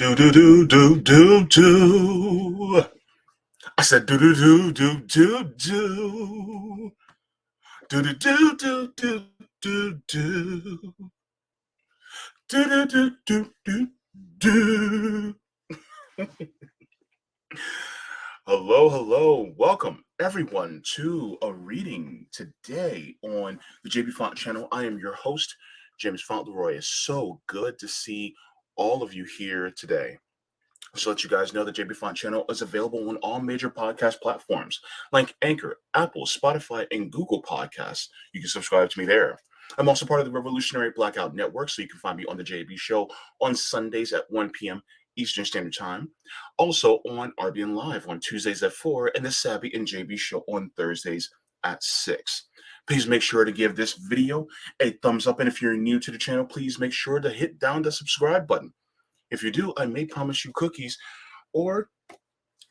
Do do do do do do. I said do do do do do do. Do do do do do do do. Do do do do do do. Hello, hello. Welcome everyone to a reading today on the Jaybefaunt channel. I am your host, Jaybefaunt Leroy. It's so good to see all of you here today. Just to let you guys know, the Jaybefaunt channel is available on all major podcast platforms like Anchor, Apple, Spotify, and Google Podcasts. You can subscribe to me there. I'm also part of the Revolutionary Blackout Network, so you can find me on the JB Show on Sundays at 1 p.m. Eastern Standard Time. Also on RBN Live on Tuesdays at 4, and the Savvy and JB Show on Thursdays at 6. Please make sure to give this video a thumbs up, and if you're new to the channel, please make sure to hit down the subscribe button. If you do, I may promise you cookies, or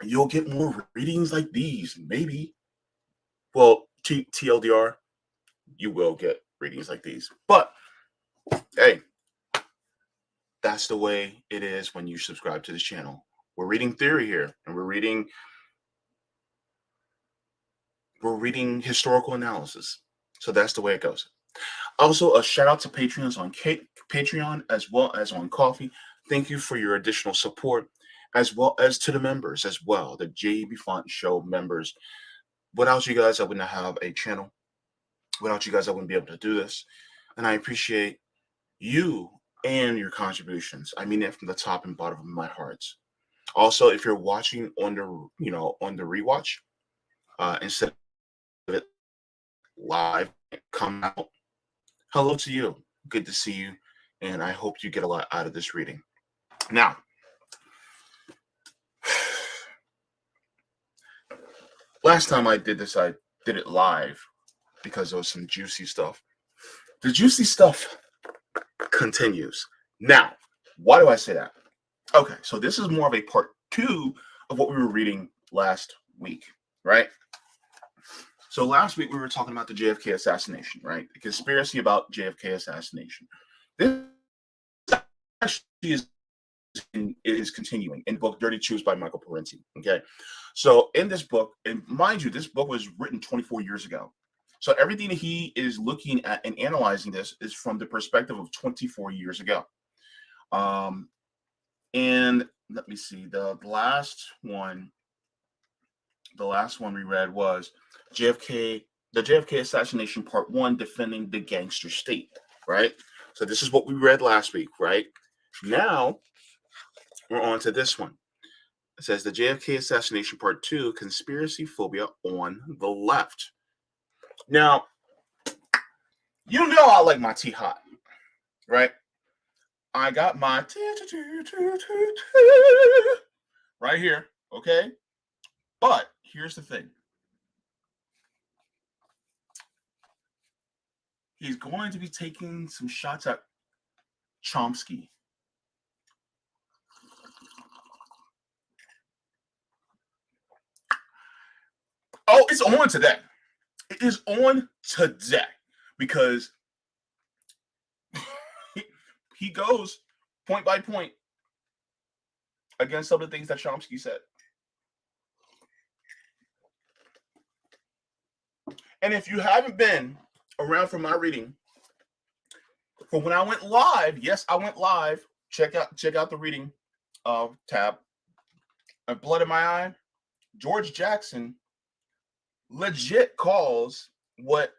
you'll get more readings like these. Maybe. Well, TLDR, you will get readings like these. But, hey, that's the way it is when you subscribe to this channel. We're reading theory here, and we're reading historical analysis. So that's the way it goes. Also, a shout out to Patreons on Patreon as well as on Coffee. Thank you for your additional support, as well as to the members as well, the Jaybefaunt Show members. Without you guys, I would not have a channel. Without you guys, I wouldn't be able to do this. And I appreciate you and your contributions. I mean it from the top and bottom of my heart. Also, if you're watching on the rewatch, instead of it live, come out. Hello to you. Good to see you. And I hope you get a lot out of this reading. Now, last time I did this, I did it live because there was some juicy stuff. The juicy stuff continues. Now, why do I say that? Okay, so this is more of a part 2 of what we were reading last week, right? So last week we were talking about the JFK assassination, right? The conspiracy about JFK assassination. This actually is continuing in the book Dirty Truths by Michael Parenti. Okay, so in this book, and mind you, this book was written 24 years ago. So everything that he is looking at and analyzing this is from the perspective of 24 years ago. And let me see, the last one we read was the JFK assassination part 1, defending the gangster state, right? So this is what we read last week, right? Now we're on to this one. It says the JFK assassination part 2, conspiracy phobia on the left. Now, you know I like my tea hot, right? I got my right here, okay? But here's the thing. He's going to be taking some shots at Chomsky. Oh, it's on today. It is on today because he goes point by point against some of the things that Chomsky said. And if you haven't been around for my reading, from when I went live, yes, I went live. Check out the reading tab. A Blood in My Eye. George Jackson legit calls what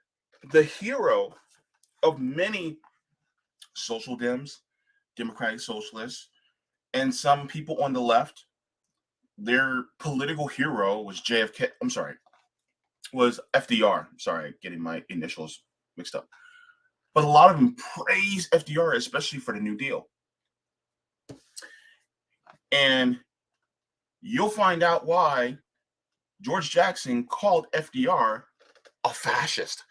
the hero of many social Dems, democratic socialists, and some people on the left, their political hero was JFK. I'm sorry, was FDR. Sorry, getting my initials mixed up. But a lot of them praise FDR, especially for the New Deal. And you'll find out why George Jackson called FDR a fascist.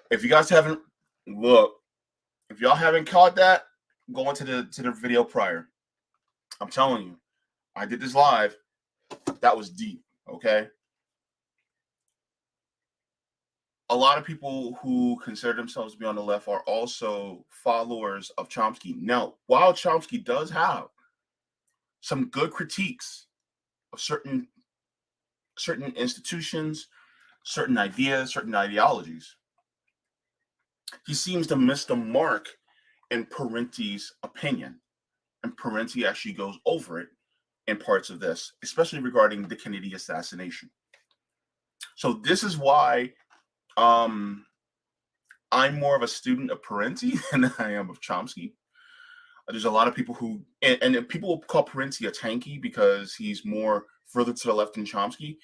If you guys haven't, look, if y'all haven't caught that, go into the video prior. I'm telling you, I did this live. That was deep, okay? A lot of people who consider themselves to be on the left are also followers of Chomsky. Now, while Chomsky does have some good critiques of certain institutions, certain ideas, certain ideologies, he seems to miss the mark in Parenti's opinion. And Parenti actually goes over it in parts of this, especially regarding the Kennedy assassination. So this is why I'm more of a student of Parenti than I am of Chomsky. There's a lot of people who, and people call Parenti a tanky because he's more further to the left than Chomsky.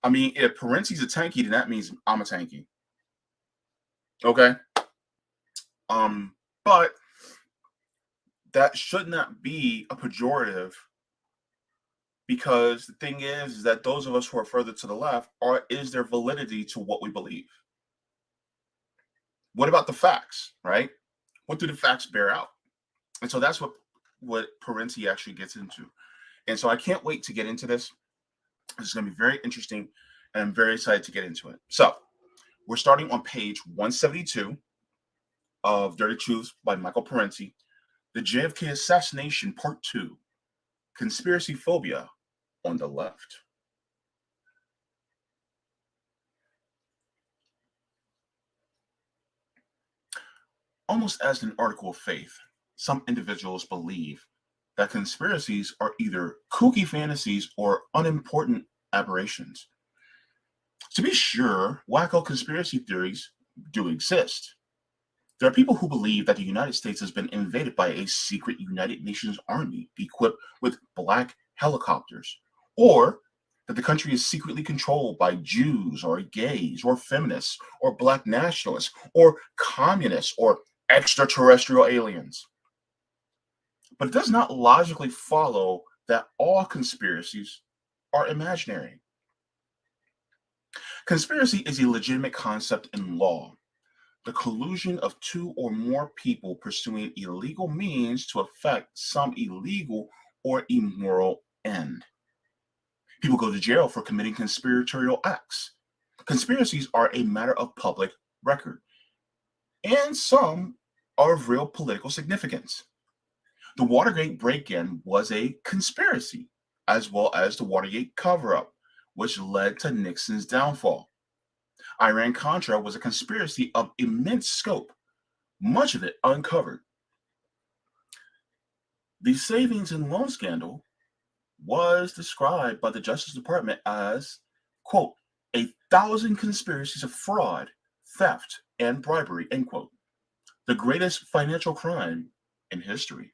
I mean, if Parenti's a tanky, then that means I'm a tanky. Okay. But that should not be a pejorative, because the thing is that those of us who are further to the left is there validity to what we believe? What about the facts, right? What do the facts bear out? And so that's what Parenti actually gets into. And so I can't wait to get into this. This is going to be very interesting, and I'm very excited to get into it. So we're starting on page 172 of Dirty Truths by Michael Parenti, The JFK Assassination, Part 2, Conspiracy Phobia on the Left. Almost as an article of faith, some individuals believe that conspiracies are either kooky fantasies or unimportant aberrations. To be sure, wacko conspiracy theories do exist. There are people who believe that the United States has been invaded by a secret United Nations army equipped with black helicopters, or that the country is secretly controlled by Jews or gays or feminists or black nationalists or communists or extraterrestrial aliens. But it does not logically follow that all conspiracies are imaginary. Conspiracy is a legitimate concept in law, the collusion of two or more people pursuing illegal means to effect some illegal or immoral end. People go to jail for committing conspiratorial acts. Conspiracies are a matter of public record, and some are of real political significance. The Watergate break-in was a conspiracy, as well as the Watergate cover-up, which led to Nixon's downfall. Iran-Contra was a conspiracy of immense scope, much of it uncovered. The savings and loan scandal was described by the Justice Department as, quote, 1,000 conspiracies of fraud, theft, and bribery, end quote, the greatest financial crime in history.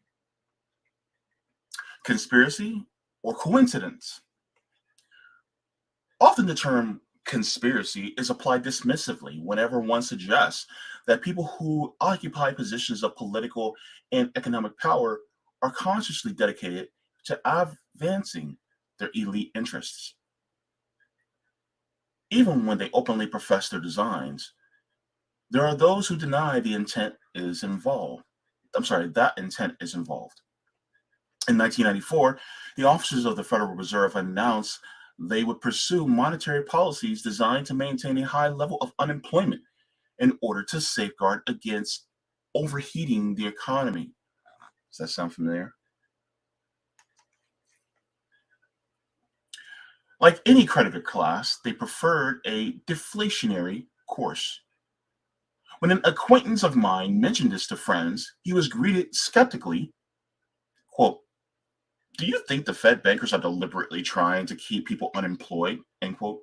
Conspiracy or coincidence? Often the term conspiracy is applied dismissively whenever one suggests that people who occupy positions of political and economic power are consciously dedicated to advancing their elite interests. Even when they openly profess their designs, there are those who deny the intent is involved. That intent is involved. In 1994, the officers of the Federal Reserve announced they would pursue monetary policies designed to maintain a high level of unemployment in order to safeguard against overheating the economy. Does that sound familiar? Like any creditor class, they preferred a deflationary course. When an acquaintance of mine mentioned this to friends, he was greeted skeptically, quote, "Do you think the Fed bankers are deliberately trying to keep people unemployed?" End quote.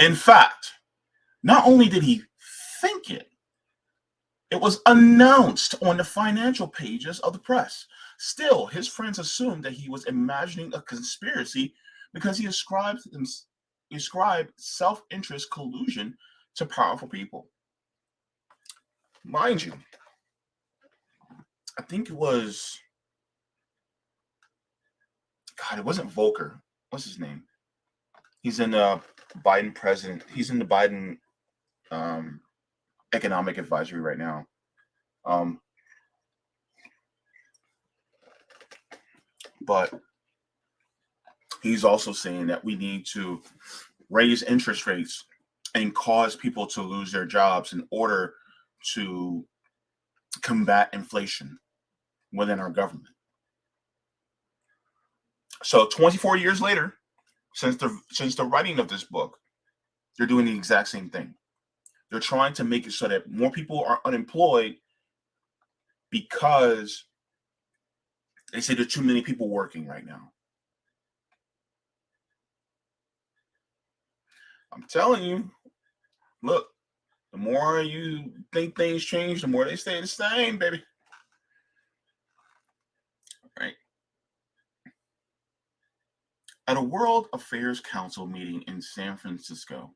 In fact, not only did he think it, it was announced on the financial pages of the press. Still, his friends assumed that he was imagining a conspiracy because he ascribed self-interest collusion to powerful people. Mind you, I think it was, God, it wasn't Volcker. What's his name? He's in the Biden president. He's in the Biden economic advisory right now. But he's also saying that we need to raise interest rates and cause people to lose their jobs in order to combat inflation within our government. So 24 years later, since the writing of this book, they're doing the exact same thing. They're trying to make it so that more people are unemployed because they say there's too many people working right now. I'm telling you, look, the more you think things change, the more they stay the same, baby. Right? At a World Affairs Council meeting in San Francisco,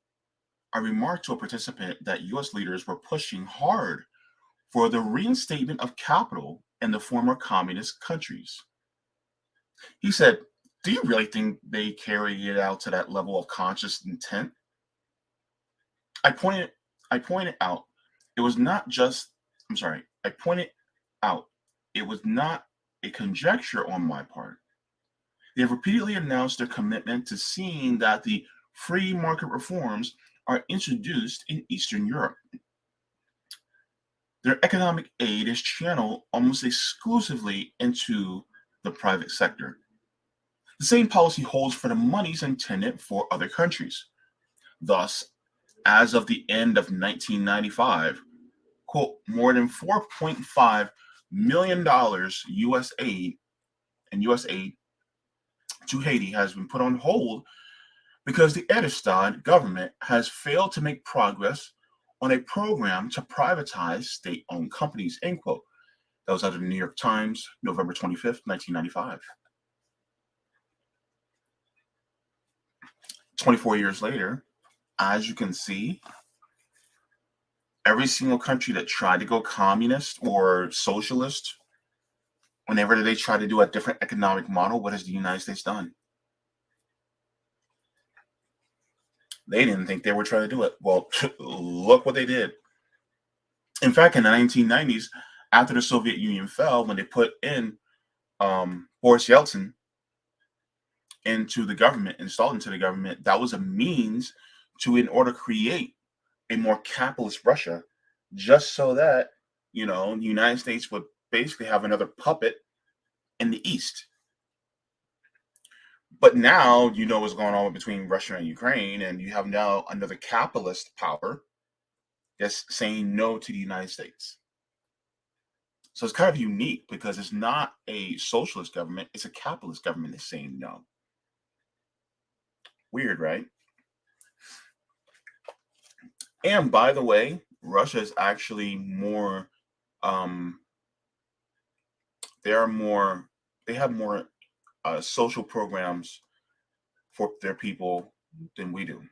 I remarked to a participant that US leaders were pushing hard for the reinstatement of capital in the former communist countries. He said, "Do you really think they carry it out to that level of conscious intent?" I pointed I pointed out it was not just I'm sorry, I pointed out it was not a conjecture on my part. They have repeatedly announced their commitment to seeing that the free market reforms are introduced in Eastern Europe. Their economic aid is channeled almost exclusively into the private sector. The same policy holds for the monies intended for other countries. Thus, as of the end of 1995, quote, more than $4.5 million US aid to Haiti has been put on hold because the Edestad government has failed to make progress on a program to privatize state-owned companies, end quote. That was out of the New York Times, November 25th, 1995. 24 years later, as you can see, every single country that tried to go communist or socialist, whenever they try to do a different economic model, what has the United States done? They didn't think they were trying to do it. Well, look what they did. In fact, in the 1990s, after the Soviet Union fell, when they put in Boris Yeltsin into the government, installed into the government, that was a means to, in order to create a more capitalist Russia, just so that, the United States would basically have another puppet in the East. But now you know what's going on between Russia and Ukraine, and you have now another capitalist power that's saying no to the United States. So it's kind of unique because it's not a socialist government, it's a capitalist government that's saying no. Weird, right? And by the way, Russia is actually more, um, they have more social programs for their people than we do.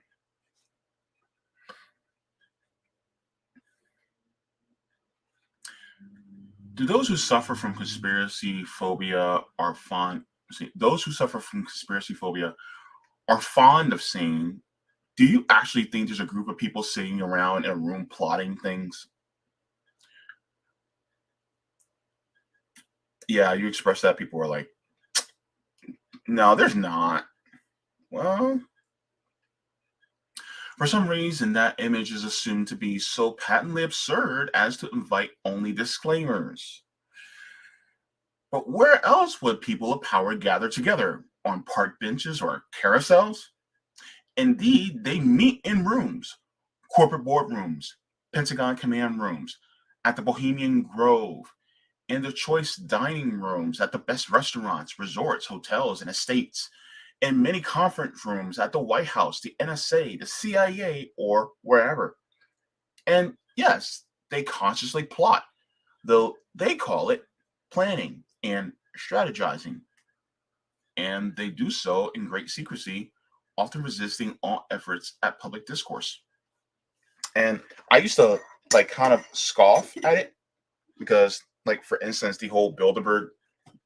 Do those who suffer from conspiracy phobia are fond? Those who suffer from conspiracy phobia are fond of saying, "Do you actually think there's a group of people sitting around in a room plotting things?" Yeah, you express that, people are like, "No, there's not." Well, for some reason, that image is assumed to be so patently absurd as to invite only disclaimers. But where else would people of power gather together? On park benches or carousels? Indeed, they meet in rooms, corporate boardrooms, Pentagon command rooms, at the Bohemian Grove, in the choice dining rooms at the best restaurants, resorts, hotels, and estates, in many conference rooms at the White House, the NSA, the CIA, or wherever. And yes, they consciously plot, though they call it planning and strategizing. And they do so in great secrecy, often resisting all efforts at public discourse. And I used to like kind of scoff at it because, like, for instance, the whole Bilderberg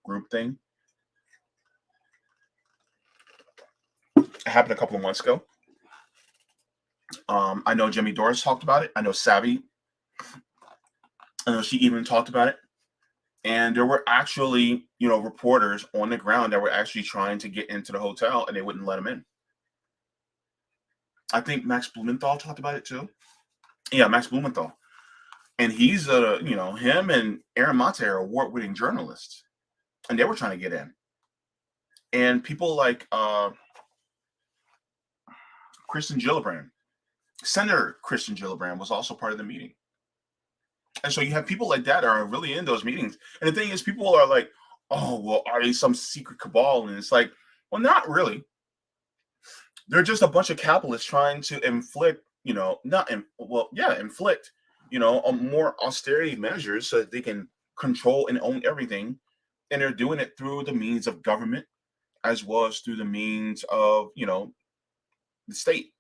group thing happened a couple of months ago. I know Jimmy Doris talked about it. I know Savvy. I know she even talked about it. And there were actually, reporters on the ground that were actually trying to get into the hotel, and they wouldn't let them in. I think Max Blumenthal talked about it too. Yeah, Max Blumenthal. And he's him and Aaron Mate are award-winning journalists, and they were trying to get in. And people like Kristen Gillibrand, Senator Kristen Gillibrand was also part of the meeting. And so you have people like that are really in those meetings. And the thing is, people are like, oh, well, are they some secret cabal? And it's like, well, not really. They're just a bunch of capitalists trying to inflict, inflict, a more austerity measures so that they can control and own everything. And they're doing it through the means of government as well as through the means of, the state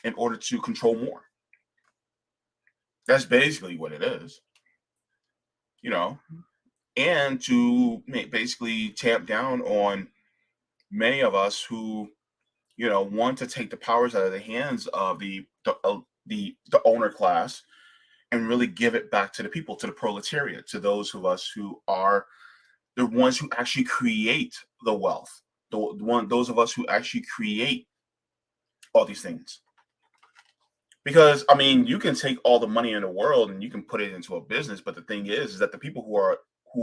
in order to control more. That's basically what it is, you know, and to basically tamp down on many of us who, want to take the powers out of the hands of the owner class and really give it back to the people, to the proletariat, to those of us who are the ones who actually create the wealth, those of us who actually create all these things. Because I mean, you can take all the money in the world and you can put it into a business, but the thing is that the people who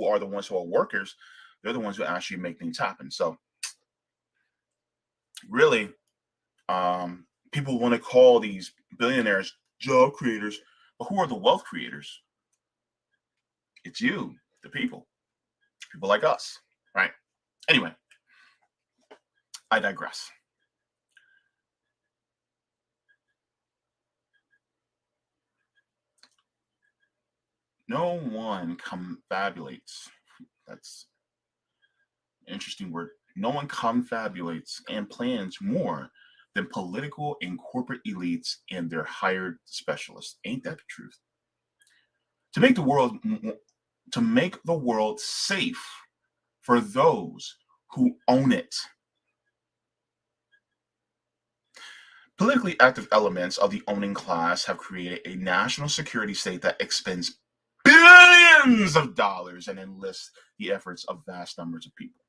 are the ones who are workers, they're the ones who actually make things happen. So really, people want to call these billionaires job creators, but who are the wealth creators? It's you, the people like us, right? Anyway, I digress. No one confabulates. That's an interesting word. No one confabulates and plans more than political and corporate elites and their hired specialists. Ain't that the truth? To make the world to make the world safe for those who own it. Politically active elements of the owning class have created a national security state that expends billions of dollars and enlists the efforts of vast numbers of people.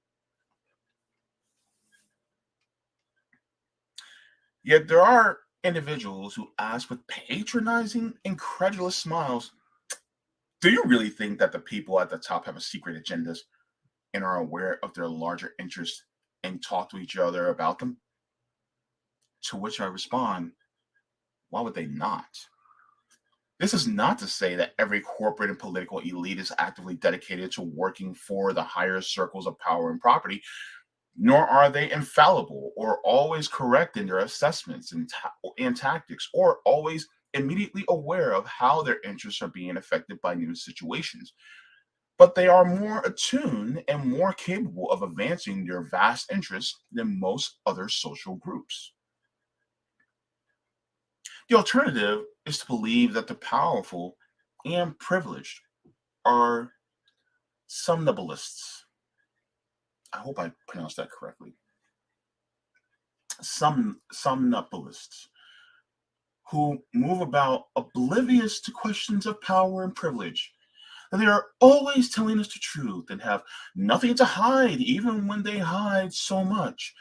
Yet there are individuals who ask with patronizing, incredulous smiles, do you really think that the people at the top have a secret agendas and are aware of their larger interests and talk to each other about them? To which I respond, why would they not? This is not to say that every corporate and political elite is actively dedicated to working for the higher circles of power and property, nor are they infallible or always correct in their assessments and tactics, or always immediately aware of how their interests are being affected by new situations. But they are more attuned and more capable of advancing their vast interests than most other social groups. The alternative is to believe that the powerful and privileged are somnambulists. I hope I pronounced that correctly. Somnambulists who move about oblivious to questions of power and privilege. And they are always telling us the truth and have nothing to hide, even when they hide so much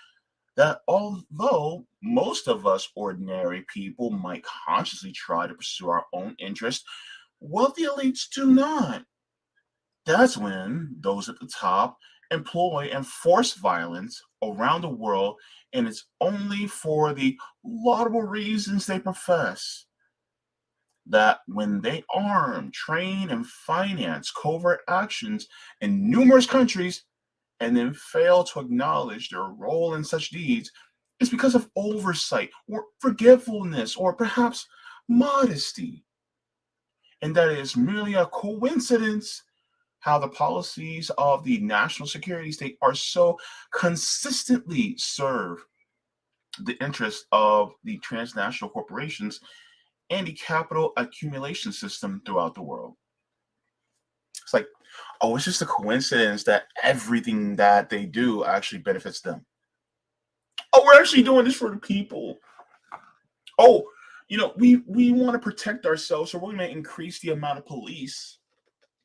that although most of us ordinary people might consciously try to pursue our own interest, wealthy elites do not. That's when those at the top employ and force violence around the world, and it's only for the laudable reasons they profess. That when they arm, train, and finance covert actions in numerous countries and then fail to acknowledge their role in such deeds, it's because of oversight or forgetfulness or perhaps modesty. And that it is merely a coincidence how the policies of the national security state are so consistently serve the interests of the transnational corporations and the capital accumulation system throughout the world. It's like, oh, it's just a coincidence that everything that they do actually benefits them. Oh, we're actually doing this for the people. Oh, we want to protect ourselves, so we're going to increase the amount of police,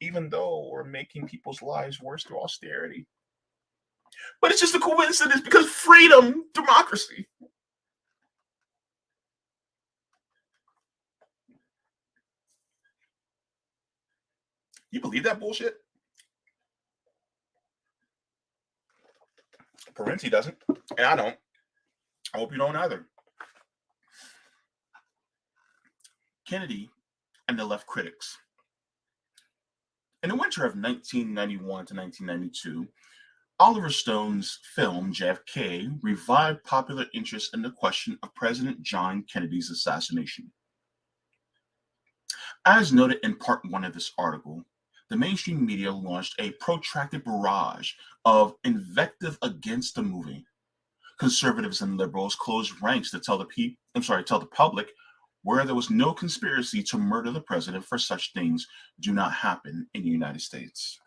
even though we're making people's lives worse through austerity. But it's just a coincidence because freedom, democracy. You believe that bullshit? Parenti doesn't, and I don't. I hope you don't either. Kennedy and the left critics. In the winter of 1991 to 1992, Oliver Stone's film JFK revived popular interest in the question of President John Kennedy's assassination. As noted in part one of this article, the mainstream media launched a protracted barrage of invective against the movie. Conservatives and liberals closed ranks to tell the public where there was no conspiracy to murder the president, for such things do not happen in the United States.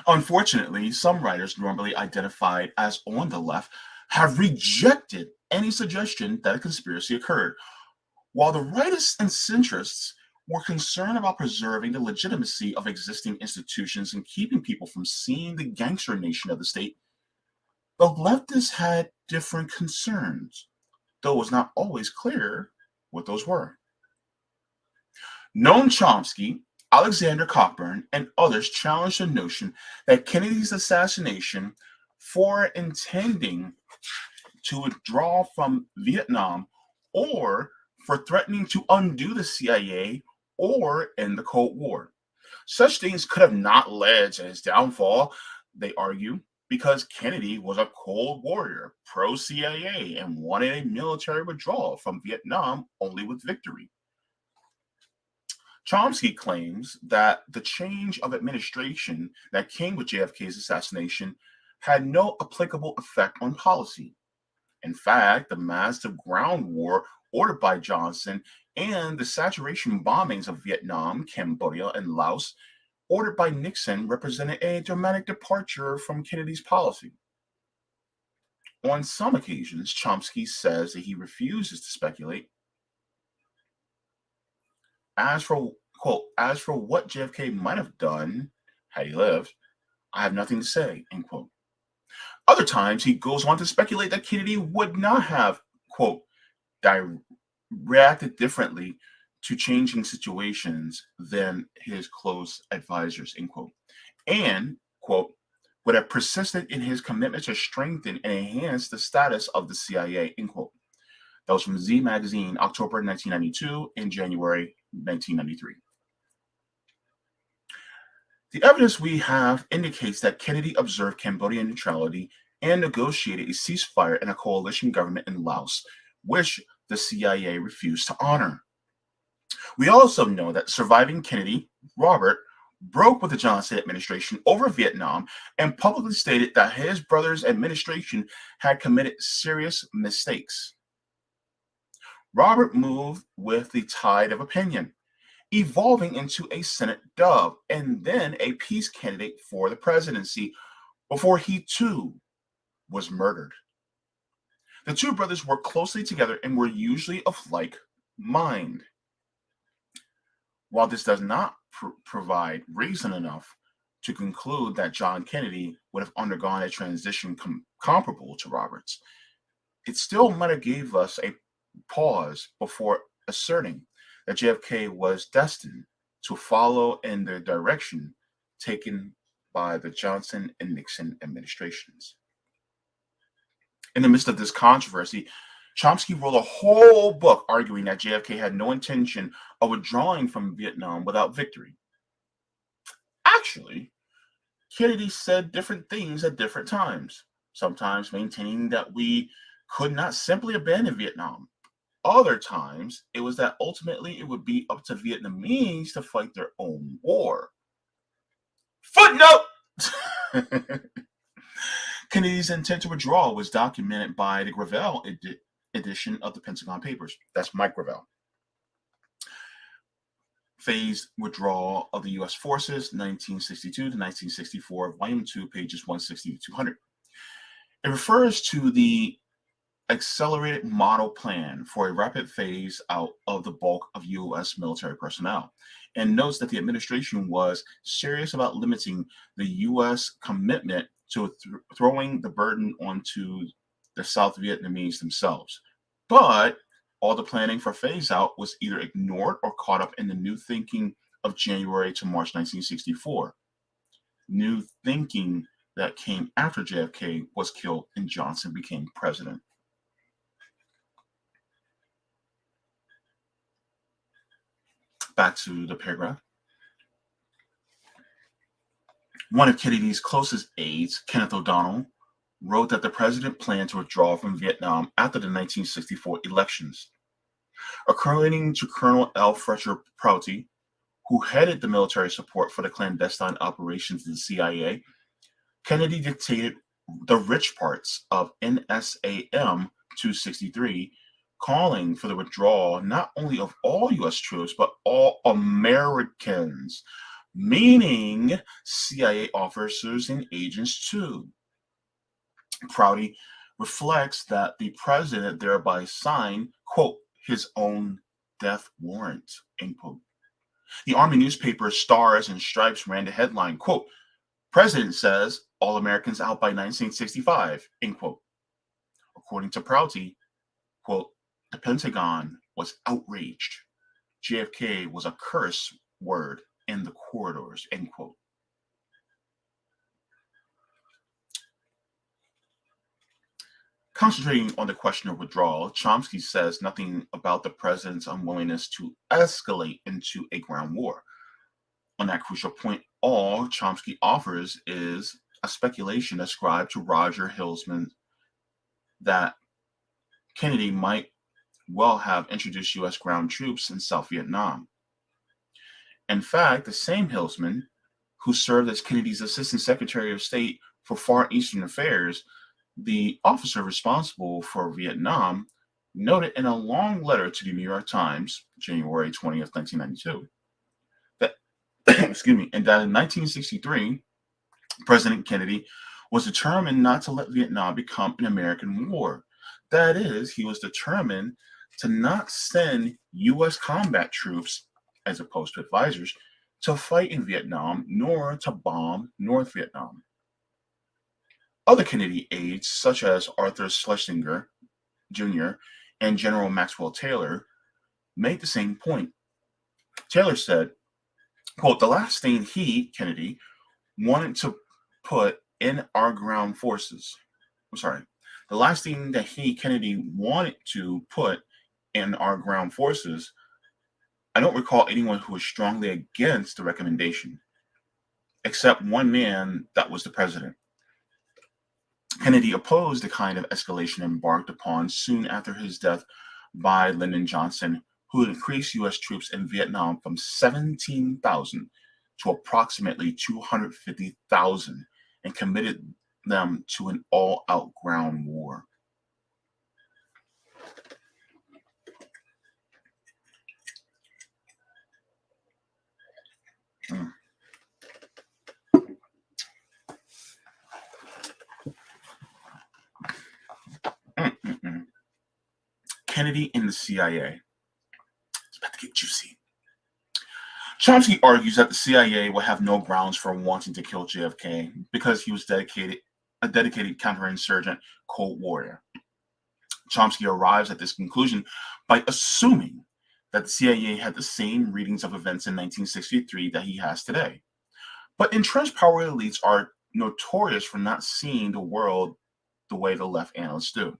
Unfortunately, some writers normally identified as on the left have rejected any suggestion that a conspiracy occurred, while the rightists and centrists were concerned about preserving the legitimacy of existing institutions and keeping people from seeing the gangster nation of the state. The leftists had different concerns, though it was not always clear what those were. Noam Chomsky, Alexander Cockburn, and others challenged the notion that Kennedy's assassination for intending to withdraw from Vietnam or for threatening to undo the CIA or end the Cold War. Such things could have not led to his downfall, they argue, because Kennedy was a Cold Warrior, pro CIA, and wanted a military withdrawal from Vietnam only with victory. Chomsky claims that the change of administration that came with JFK's assassination had no applicable effect on policy. In fact, the massive ground war ordered by Johnson and the saturation bombings of Vietnam, Cambodia, and Laos ordered by Nixon represented a dramatic departure from Kennedy's policy. On some occasions, Chomsky says that he refuses to speculate. As for, quote, as for what JFK might have done had he lived, I have nothing to say, end quote. Other times, he goes on to speculate that Kennedy would not have, quote, reacted differently to changing situations than his close advisors, end quote, and, quote, would have persisted in his commitment to strengthen and enhance the status of the CIA, end quote. That was from Z Magazine, October 1992 and January 1993. The evidence we have indicates that Kennedy observed Cambodian neutrality and negotiated a ceasefire and a coalition government in Laos, which the CIA refused to honor. We also know that surviving Kennedy, Robert, broke with the Johnson administration over Vietnam and publicly stated that his brother's administration had committed serious mistakes. Robert moved with the tide of opinion, evolving into a Senate dub and then a peace candidate for the presidency before he too was murdered. The two brothers worked closely together and were usually of like mind. While this does not provide reason enough to conclude that John Kennedy would have undergone a transition comparable to Robert's, it still might have gave us a pause before asserting that JFK was destined to follow in the direction taken by the Johnson and Nixon administrations. In the midst of this controversy, Chomsky wrote a whole book arguing that JFK had no intention of withdrawing from Vietnam without victory. Actually, Kennedy said different things at different times, sometimes maintaining that we could not simply abandon Vietnam. Other times, it was that ultimately it would be up to Vietnamese to fight their own war. Footnote! Kennedy's intent to withdraw was documented by the Gravel edition of the Pentagon Papers. That's Mike Gravel. Phased withdrawal of the U.S. forces, 1962 to 1964, Volume 2, pages 160 to 200. It refers to the accelerated model plan for a rapid phase out of the bulk of U.S. military personnel, and notes that the administration was serious about limiting the U.S. commitment to throwing the burden onto the South Vietnamese themselves. But all the planning for phase out was either ignored or caught up in the new thinking of January to March 1964. new thinking that came after JFK was killed and Johnson became president. Back to the paragraph. One of Kennedy's closest aides, Kenneth O'Donnell, wrote that the president planned to withdraw from Vietnam after the 1964 elections. According to Colonel L. Fletcher Prouty, who headed the military support for the clandestine operations of the CIA, Kennedy dictated the rich parts of NSAM 263, calling for the withdrawal not only of all U.S. troops, but all Americans, meaning CIA officers and agents too. Prouty reflects that the president thereby signed, quote, his own death warrant, end quote. The Army newspaper Stars and Stripes ran the headline, quote, President says all Americans out by 1965, end quote. According to Prouty, quote, the Pentagon was outraged. JFK was a curse word in the corridors, end quote. Concentrating on the question of withdrawal, Chomsky says nothing about the president's unwillingness to escalate into a ground war. On that crucial point, all Chomsky offers is a speculation ascribed to Roger Hilsman that Kennedy might well have introduced U.S. ground troops in South Vietnam. In fact, the same Hilsman, who served as Kennedy's Assistant Secretary of State for Far Eastern Affairs, the officer responsible for Vietnam, noted in a long letter to the New York Times, January 20th, 1992, that, excuse me, and that in 1963, President Kennedy was determined not to let Vietnam become an American war. That is, he was determined to not send U.S. combat troops, as opposed to advisors, to fight in Vietnam, nor to bomb North Vietnam. Other Kennedy aides, such as Arthur Schlesinger Jr. and General Maxwell Taylor, made the same point. Taylor said, quote, the last thing he, Kennedy, wanted to put in our ground forces, the last thing that he, Kennedy, wanted to put in our ground forces, I don't recall anyone who was strongly against the recommendation, except one man, that was the president. Kennedy opposed the kind of escalation embarked upon soon after his death by Lyndon Johnson, who increased U.S. troops in Vietnam from 17,000 to approximately 250,000 and committed them to an all-out ground war. Kennedy and the CIA. It's about to get juicy. Chomsky argues that the CIA will have no grounds for wanting to kill JFK because he was a dedicated counterinsurgent Cold Warrior. Chomsky arrives at this conclusion by assuming that the CIA had the same readings of events in 1963 that he has today. But entrenched power elites are notorious for not seeing the world the way the left analysts do.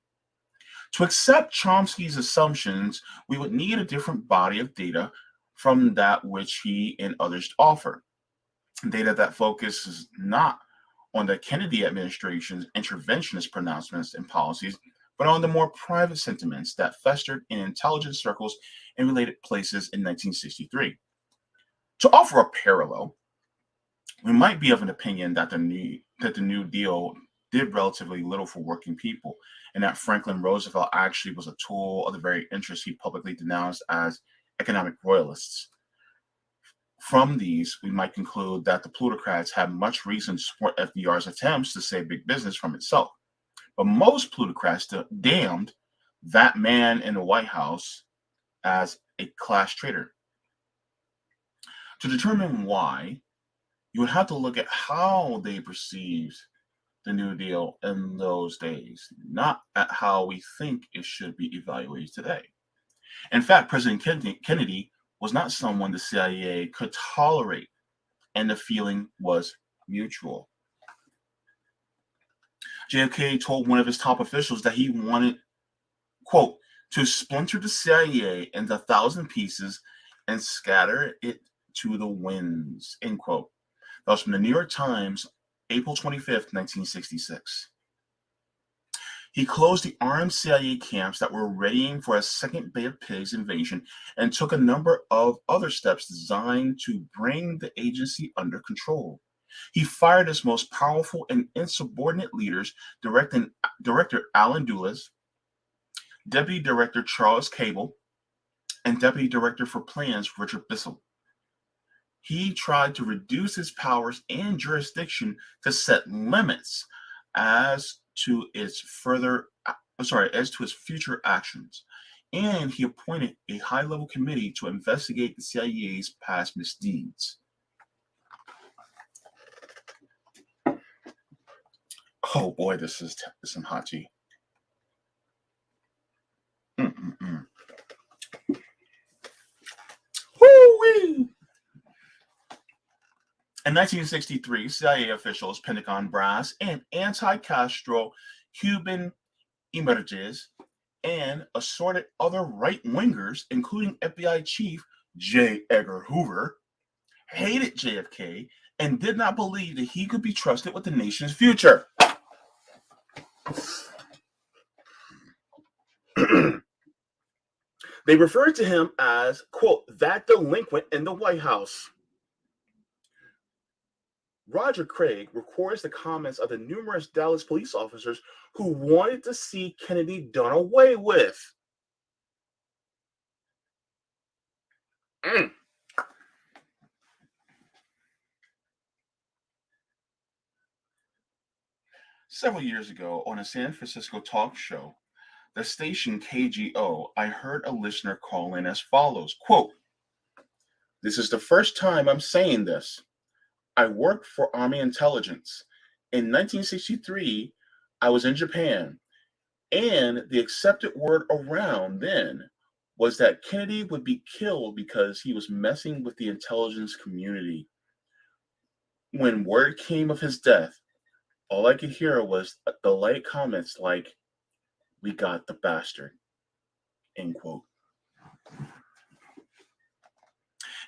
To accept Chomsky's assumptions, we would need a different body of data from that which he and others offer. Data that focuses not on the Kennedy administration's interventionist pronouncements and policies, but on the more private sentiments that festered in intelligence circles and related places in 1963. To offer a parallel, we might be of an opinion that the New Deal did relatively little for working people, and that Franklin Roosevelt actually was a tool of the very interests he publicly denounced as economic royalists. From these, we might conclude that the plutocrats had much reason to support FDR's attempts to save big business from itself. But most plutocrats damned that man in the White House as a class traitor. To determine why, you would have to look at how they perceived the New Deal in those days, not at how we think it should be evaluated today. In fact, President Kennedy was not someone the CIA could tolerate, and the feeling was mutual. JFK told one of his top officials that he wanted, quote, to splinter the CIA into 1,000 pieces and scatter it to the winds, end quote. That was from the New York Times, April 25th, 1966. He closed the armed CIA camps that were readying for a second Bay of Pigs invasion and took a number of other steps designed to bring the agency under control. He fired his most powerful and insubordinate leaders, Director Alan Dulles, Deputy Director Charles Cable, and Deputy Director for Plans Richard Bissell. He tried to reduce his powers and jurisdiction to set limits as to its future actions. And he appointed a high-level committee to investigate the CIA's past misdeeds. Oh boy, this is some hot tea. Woo-wee! In 1963, CIA officials, Pentagon brass, and anti-Castro Cuban emerges and assorted other right-wingers, including FBI Chief J. Edgar Hoover, hated JFK and did not believe that he could be trusted with the nation's future. They referred to him as, quote, that delinquent in the White House. Roger Craig records the comments of the numerous Dallas police officers who wanted to see Kennedy done away with. Several years ago, on a San Francisco talk show, the station KGO, I heard a listener call in as follows, quote, this is the first time I'm saying this. I worked for Army intelligence. In 1963, I was in Japan, and the accepted word around then was that Kennedy would be killed because he was messing with the intelligence community. When word came of his death, all I could hear was the light comments like, we got the bastard, end quote.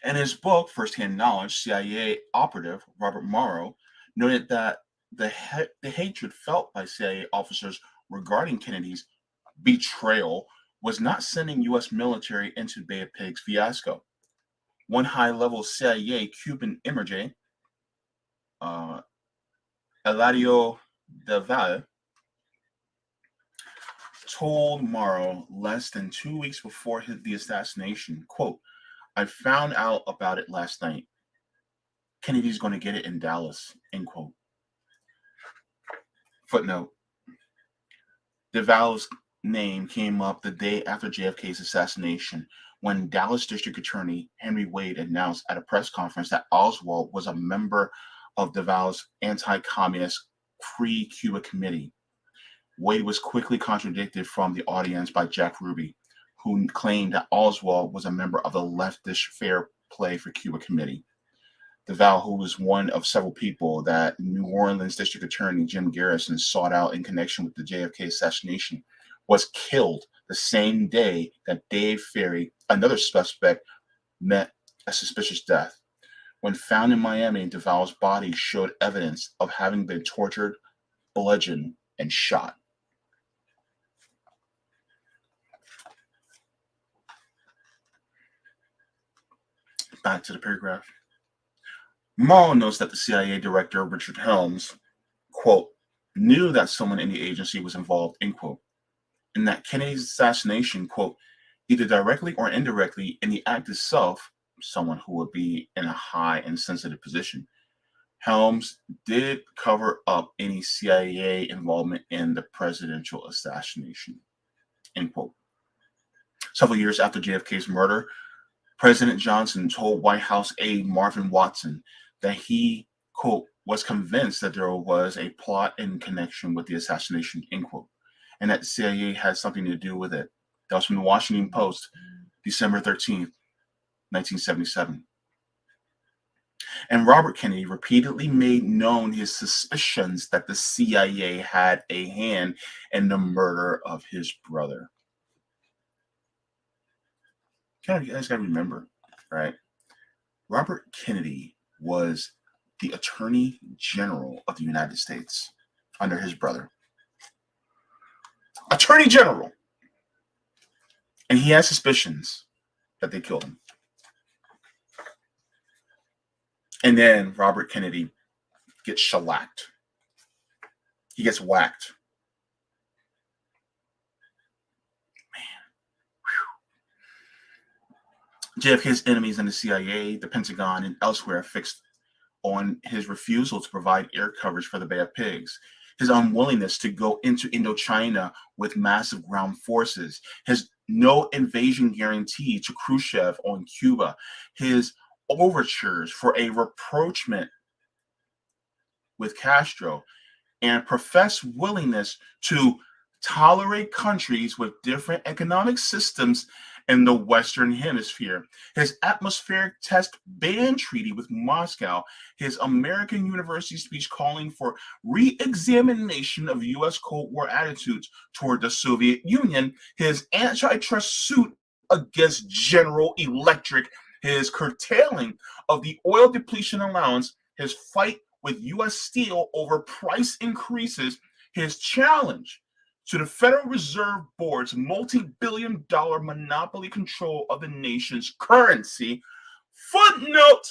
In his book, Firsthand Knowledge, CIA operative Robert Morrow noted that the hatred felt by CIA officers regarding Kennedy's betrayal was not sending U.S. military into Bay of Pigs fiasco. One high-level CIA Cuban emerge, Eladio Del Valle, told Morrow less than 2 weeks before the assassination, quote, I found out about it last night. Kennedy's going to get it in Dallas, end quote. Footnote. DeVal's name came up the day after JFK's assassination when Dallas District Attorney Henry Wade announced at a press conference that Oswald was a member of DeVal's anti-communist Free Cuba Committee. Wade was quickly contradicted from the audience by Jack Ruby, who claimed that Oswald was a member of the leftist Fair Play for Cuba Committee. DeVal, who was one of several people that New Orleans District Attorney Jim Garrison sought out in connection with the JFK assassination, was killed the same day that Dave Ferry, another suspect, met a suspicious death. When found in Miami, DeVal's body showed evidence of having been tortured, bludgeoned, and shot. Back to the paragraph. Morrow notes that the CIA director, Richard Helms, quote, knew that someone in the agency was involved, end quote, and that Kennedy's assassination, quote, either directly or indirectly in the act itself, someone who would be in a high and sensitive position. Helms did cover up any CIA involvement in the presidential assassination, end quote. Several years after JFK's murder, President Johnson told White House aide Marvin Watson that he, quote, was convinced that there was a plot in connection with the assassination, end quote, and that the CIA had something to do with it. That was from the Washington Post, December 13th, 1977. And Robert Kennedy repeatedly made known his suspicions that the CIA had a hand in the murder of his brother. You guys got to remember, right? Robert Kennedy was the Attorney General of the United States under his brother. Attorney General. And he has suspicions that they killed him. And then Robert Kennedy gets shellacked. He gets whacked. Man. JFK's enemies in the CIA, the Pentagon, and elsewhere fixed on his refusal to provide air coverage for the Bay of Pigs, his unwillingness to go into Indochina with massive ground forces, his no invasion guarantee to Khrushchev on Cuba, his overtures for a rapprochement with Castro, and professed willingness to tolerate countries with different economic systems in the Western Hemisphere, his atmospheric test ban treaty with Moscow, his American University speech calling for re-examination of U.S. Cold War attitudes toward the Soviet Union, his antitrust suit against General Electric, his curtailing of the oil depletion allowance, his fight with U.S. Steel over price increases, his challenge to the Federal Reserve Board's multi-billion-dollar monopoly control of the nation's currency. Footnote: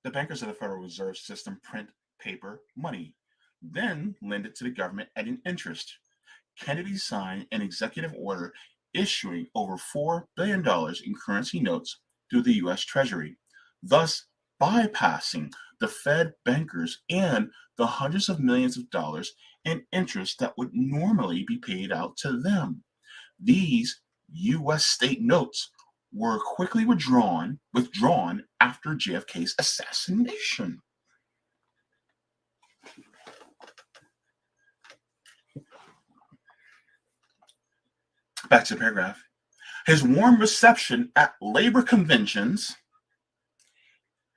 the bankers of the Federal Reserve System print paper money, then lend it to the government at an interest. Kennedy signed an executive order issuing over $4 billion in currency notes through the U.S. Treasury, thus bypassing the Fed bankers and the hundreds of millions of dollars in interest that would normally be paid out to them. These U.S. state notes were quickly withdrawn after JFK's assassination. Back to the paragraph. His warm reception at labor conventions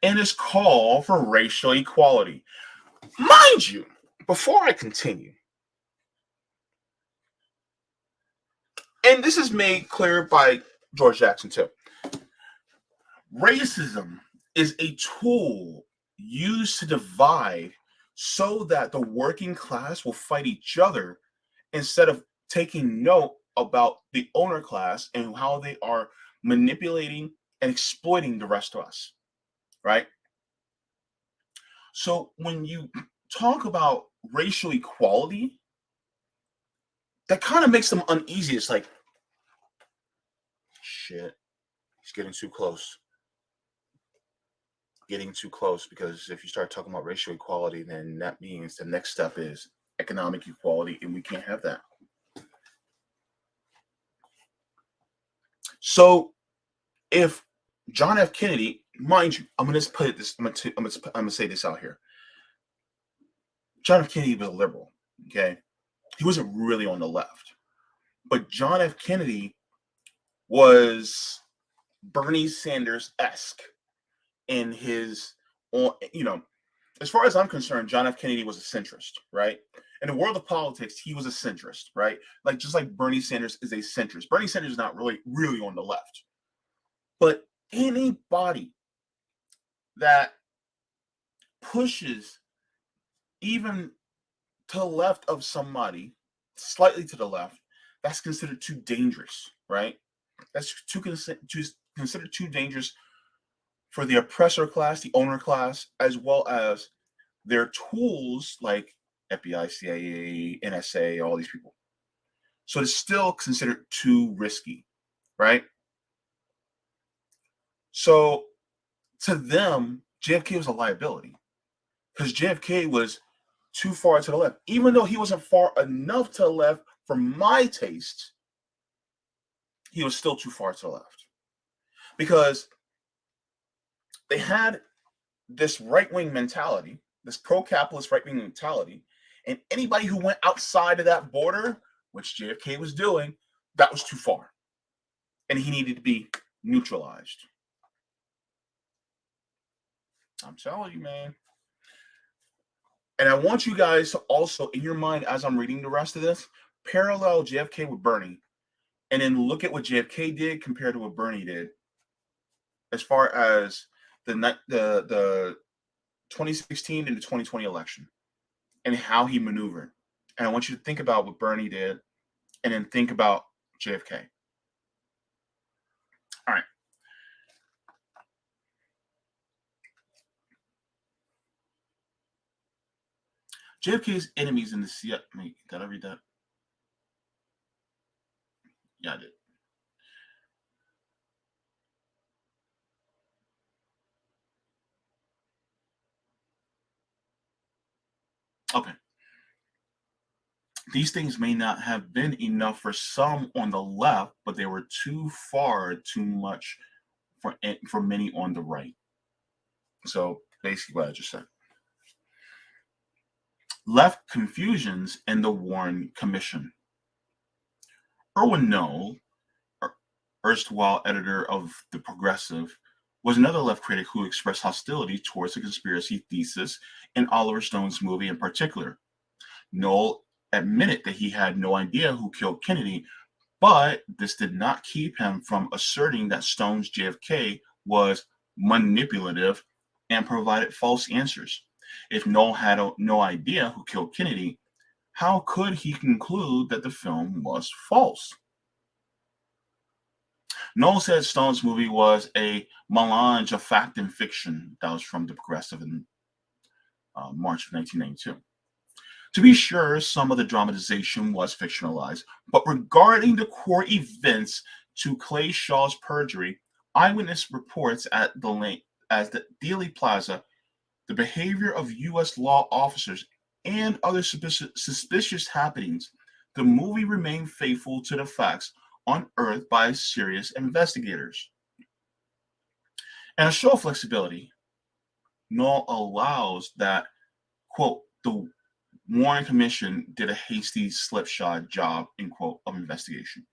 and his call for racial equality. Mind you, before I continue, and this is made clear by George Jackson too, racism is a tool used to divide so that the working class will fight each other instead of taking note about the owner class and how they are manipulating and exploiting the rest of us, right? So when you talk about racial equality, that kind of makes them uneasy. It's like, shit, he's getting too close. Getting too close, because if you start talking about racial equality, then that means the next step is economic equality, and we can't have that. So if John F. Kennedy, mind you, I'm gonna say this out here. John F. Kennedy was a liberal, okay? He wasn't really on the left. But John F. Kennedy was Bernie Sanders-esque in his, as far as I'm concerned, John F. Kennedy was a centrist, right? In the world of politics, he was a centrist, right? Like just like Bernie Sanders is a centrist. Bernie Sanders is not really on the left. But anybody that pushes even to the left of somebody, slightly to the left, that's considered too dangerous, right? That's considered too dangerous for the oppressor class, the owner class, as well as their tools like FBI, CIA, NSA, all these people. So it's still considered too risky, right? So to them, JFK was a liability because JFK was too far to the left. Even though he wasn't far enough to the left for my taste, he was still too far to the left. Because they had this right-wing mentality, this pro-capitalist right-wing mentality, and anybody who went outside of that border, which JFK was doing, that was too far. And he needed to be neutralized. I'm telling you, man. And I want you guys to also, in your mind, as I'm reading the rest of this, parallel JFK with Bernie, and then look at what JFK did compared to what Bernie did, as far as the 2016 and the 2020 election, and how he maneuvered. And I want you to think about what Bernie did, and then think about JFK. All right. JFK's enemies in the CIA. Wait, did I read that? Yeah, I did. Okay. These things may not have been enough for some on the left, but they were too far, too much for many on the right. So basically, what I just said left confusions in the Warren Commission. Erwin Knoll, erstwhile editor of The Progressive, was another left critic who expressed hostility towards the conspiracy thesis in Oliver Stone's movie in particular. Knoll admitted that he had no idea who killed Kennedy, but this did not keep him from asserting that Stone's JFK was manipulative and provided false answers. If Knoll had no idea who killed Kennedy, how could he conclude that the film was false? Knoll said Stone's movie was a melange of fact and fiction. That was from The Progressive in March of 1992. To be sure, some of the dramatization was fictionalized, but regarding the core events to Clay Shaw's perjury, eyewitness reports at the Dealey Plaza, the behavior of U.S. law officers, and other suspicious happenings, the movie remained faithful to the facts unearthed by serious investigators. And a show of flexibility, Knoll allows that, quote, the Warren Commission did a hasty slipshod job, end quote, of investigation.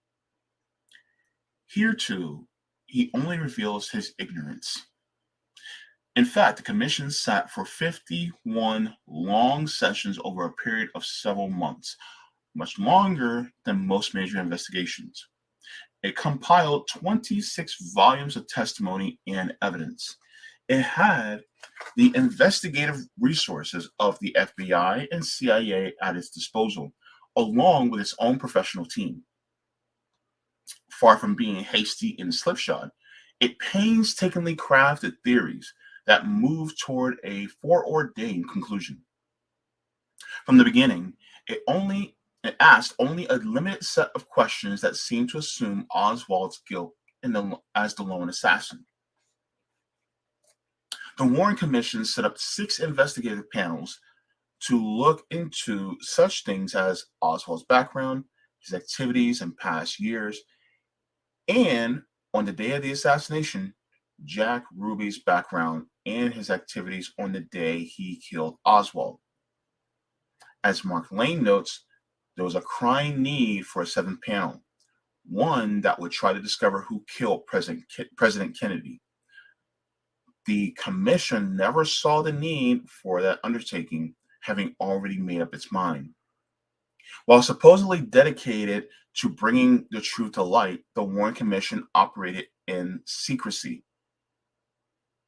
Here, too, he only reveals his ignorance. In fact, the commission sat for 51 long sessions over a period of several months, much longer than most major investigations. It compiled 26 volumes of testimony and evidence. It had the investigative resources of the FBI and CIA at its disposal, along with its own professional team. Far from being hasty and slipshod, it painstakingly crafted theories that moved toward a foreordained conclusion. From the beginning, it asked only a limited set of questions that seemed to assume Oswald's guilt as the lone assassin. The Warren Commission set up 6 investigative panels to look into such things as Oswald's background, his activities in past years, and on the day of the assassination, Jack Ruby's background and his activities on the day he killed Oswald. As Mark Lane notes, there was a crying need for a 7th panel, one that would try to discover who killed President Kennedy. The commission never saw the need for that undertaking, having already made up its mind. While supposedly dedicated to bringing the truth to light, the Warren Commission operated in secrecy.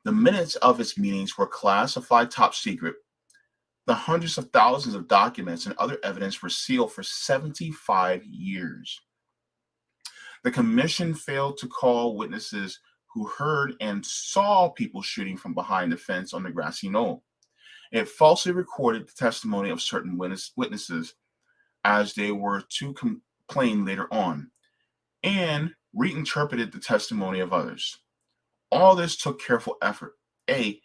The minutes of its meetings were classified top secret. The hundreds of thousands of documents and other evidence were sealed for 75 years. The commission failed to call witnesses who heard and saw people shooting from behind the fence on the grassy knoll. It falsely recorded the testimony of certain witnesses as they were to complain later on, and reinterpreted the testimony of others. All this took careful effort. A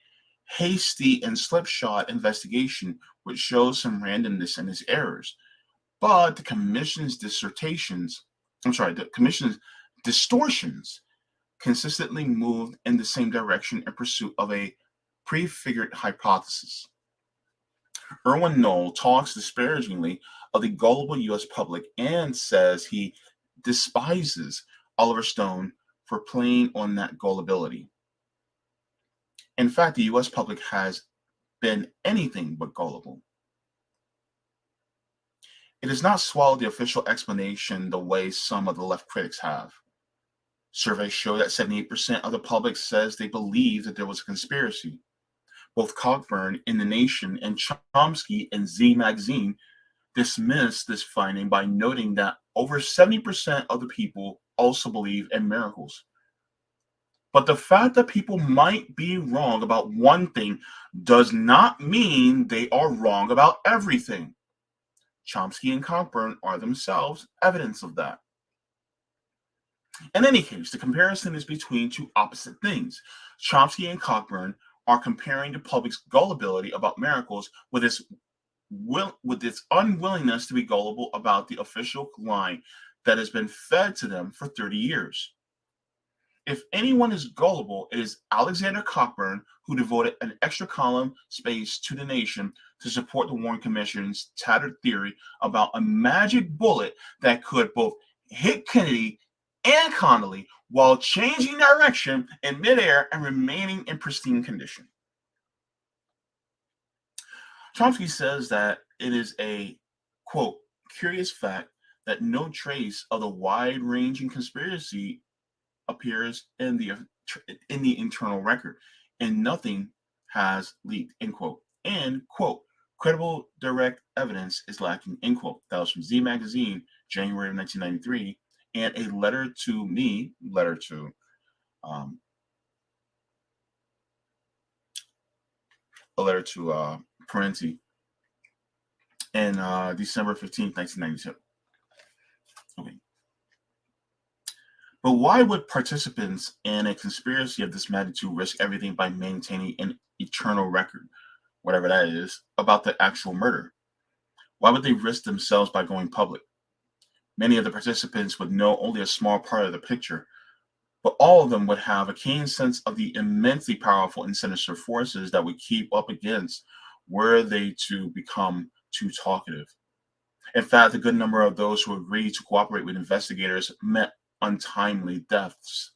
hasty and slipshod investigation would show some randomness in his errors, but the commission's distortions consistently moved in the same direction in pursuit of a prefigured hypothesis. Erwin Knoll talks disparagingly of the gullible U.S. public and says he despises Oliver Stone for playing on that gullibility. In fact, the US public has been anything but gullible. It has not swallowed the official explanation the way some of the left critics have. Surveys show that 78% of the public says they believe that there was a conspiracy. Both Cockburn in The Nation and Chomsky in Z Magazine dismissed this finding by noting that over 70% of the people also believe in miracles. But the fact that people might be wrong about one thing does not mean they are wrong about everything. Chomsky and Cockburn are themselves evidence of that. In any case, the comparison is between two opposite things. Chomsky and Cockburn are comparing the public's gullibility about miracles with its unwillingness to be gullible about the official line that has been fed to them for 30 years. If anyone is gullible, it is Alexander Cockburn, who devoted an extra column space to The Nation to support the Warren Commission's tattered theory about a magic bullet that could both hit Kennedy and Connolly while changing direction in midair and remaining in pristine condition. Chomsky says that it is a, quote, curious fact that no trace of the wide-ranging conspiracy appears in the internal record, and nothing has leaked, end quote. And, quote, credible direct evidence is lacking, end quote. That was from Z Magazine, January of 1993, and a letter to Parenti in December 15th, 1992. Okay. But why would participants in a conspiracy of this magnitude risk everything by maintaining an eternal record, whatever that is, about the actual murder? Why would they risk themselves by going public? Many of the participants would know only a small part of the picture, but all of them would have a keen sense of the immensely powerful and sinister forces that would keep up against were they to become too talkative. In fact, a good number of those who agreed to cooperate with investigators met untimely deaths.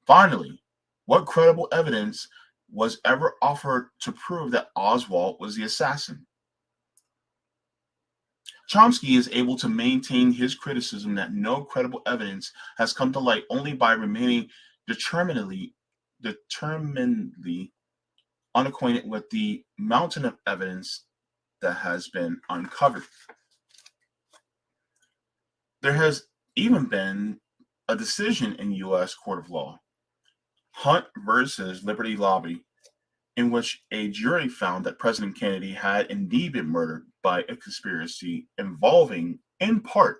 Finally, what credible evidence was ever offered to prove that Oswald was the assassin? Chomsky is able to maintain his criticism that no credible evidence has come to light only by remaining determinedly unacquainted with the mountain of evidence that has been uncovered. There has even been a decision in U.S. Court of Law, Hunt versus Liberty Lobby, in which a jury found that President Kennedy had indeed been murdered by a conspiracy involving, in part,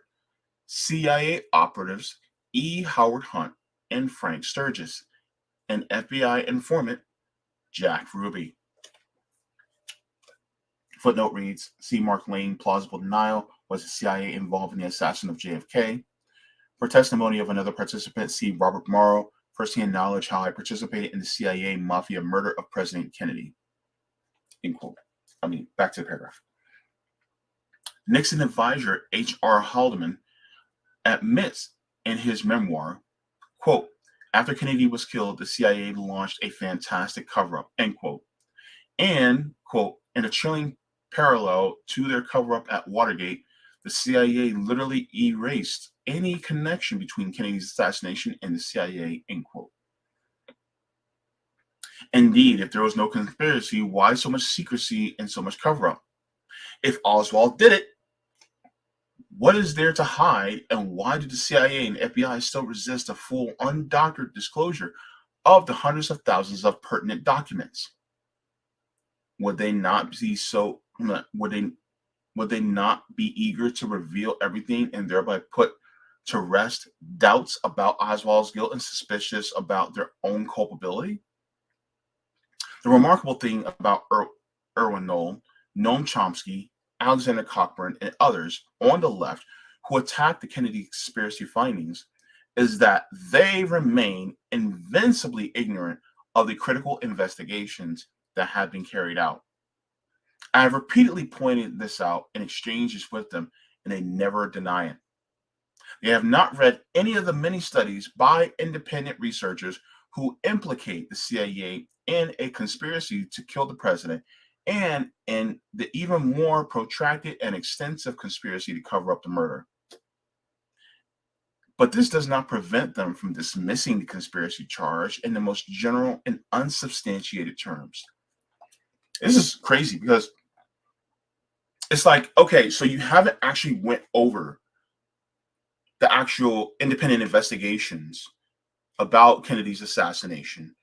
CIA operatives E. Howard Hunt and Frank Sturgis, and FBI informant Jack Ruby. Footnote reads, see Mark Lane, plausible denial. Was the CIA involved in the assassin of JFK? For testimony of another participant, see Robert Morrow, firsthand knowledge how I participated in the CIA mafia murder of President Kennedy. End quote. Back to the paragraph. Nixon advisor H.R. Haldeman admits in his memoir, quote, after Kennedy was killed, the CIA launched a fantastic cover-up, end quote. And, quote, in a chilling parallel to their cover-up at Watergate, the CIA literally erased any connection between Kennedy's assassination and the CIA, end quote. Indeed, if there was no conspiracy, why so much secrecy and so much cover-up? If Oswald did it, what is there to hide, and why do the CIA and FBI still resist a full, undoctored disclosure of the hundreds of thousands of pertinent documents? Would they not be eager to reveal everything and thereby put to rest doubts about Oswald's guilt and suspicious about their own culpability? The remarkable thing about Erwin Noel, Noam Chomsky, Alexander Cockburn, and others on the left who attack the Kennedy conspiracy findings is that they remain invincibly ignorant of the critical investigations that have been carried out. I have repeatedly pointed this out in exchanges with them, and they never deny it. They have not read any of the many studies by independent researchers who implicate the CIA in a conspiracy to kill the president and in the even more protracted and extensive conspiracy to cover up the murder. But this does not prevent them from dismissing the conspiracy charge in the most general and unsubstantiated terms. This is crazy because it's like, okay, so you haven't actually went over the actual independent investigations about Kennedy's assassination,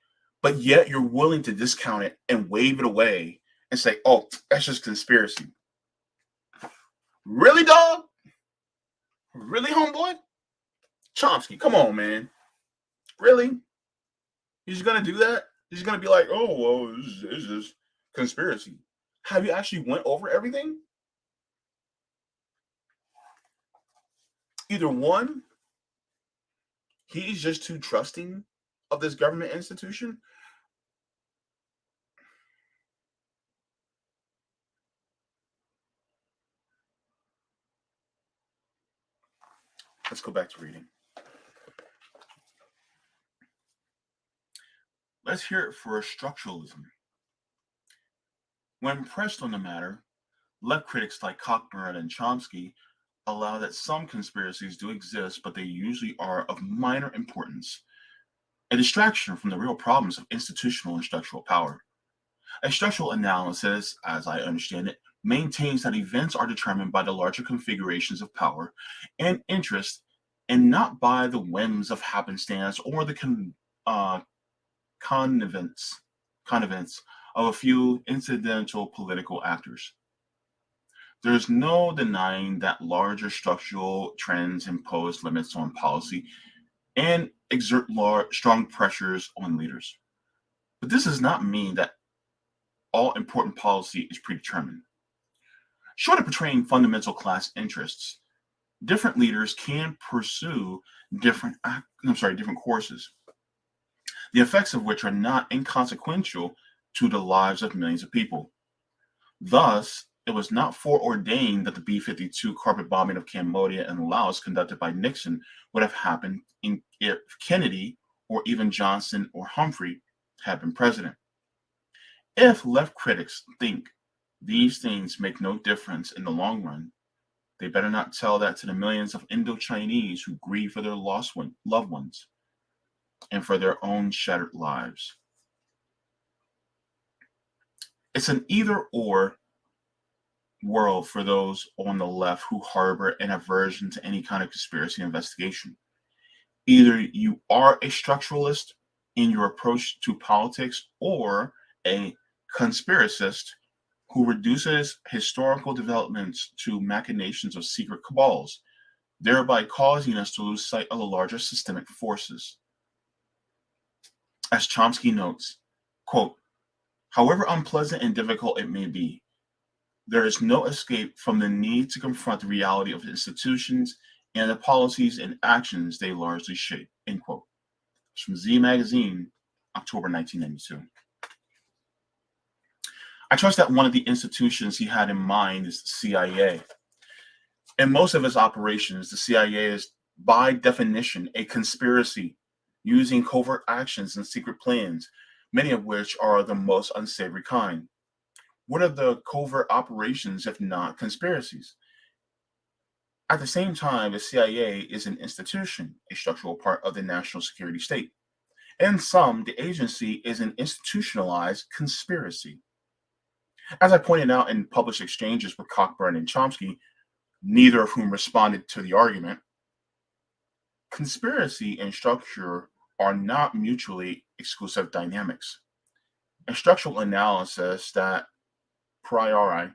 but yet you're willing to discount it and wave it away and say, oh, that's just conspiracy. Really, dog? Really, homeboy? Chomsky, come on, man. Really? You're just gonna do that? You're just gonna be like, oh, well, it's just conspiracy. Have you actually went over everything? Either one, he's just too trusting of this government institution. Let's go back to reading. Let's hear it for structuralism. When pressed on the matter, left critics like Cockburn and Chomsky allow that some conspiracies do exist, but they usually are of minor importance, a distraction from the real problems of institutional and structural power. A structural analysis, as I understand it, maintains that events are determined by the larger configurations of power and interest and not by the whims of happenstance or the connivance of a few incidental political actors. There is no denying that larger structural trends impose limits on policy and exert strong pressures on leaders. But this does not mean that all important policy is predetermined. Short of portraying fundamental class interests, different leaders can pursue different courses, the effects of which are not inconsequential to the lives of millions of people. Thus, it was not foreordained that the B-52 carpet bombing of Cambodia and Laos conducted by Nixon would have happened if Kennedy or even Johnson or Humphrey had been president. If left critics think these things make no difference in the long run, they better not tell that to the millions of Indo-Chinese who grieve for their loved ones and for their own shattered lives. It's an either-or world for those on the left who harbor an aversion to any kind of conspiracy investigation. Either you are a structuralist in your approach to politics or a conspiracist who reduces historical developments to machinations of secret cabals, thereby causing us to lose sight of the larger systemic forces. As Chomsky notes, quote, however unpleasant and difficult it may be, there is no escape from the need to confront the reality of institutions and the policies and actions they largely shape, end quote. It's from Z Magazine, October 1992. I trust that one of the institutions he had in mind is the CIA. In most of its operations, the CIA is, by definition, a conspiracy using covert actions and secret plans, many of which are the most unsavory kind. What are the covert operations if not conspiracies? At the same time, the CIA is an institution, a structural part of the national security state. In some, the agency is an institutionalized conspiracy. As I pointed out in published exchanges with Cockburn and Chomsky, neither of whom responded to the argument, conspiracy and structure are not mutually exclusive dynamics. A structural analysis that priori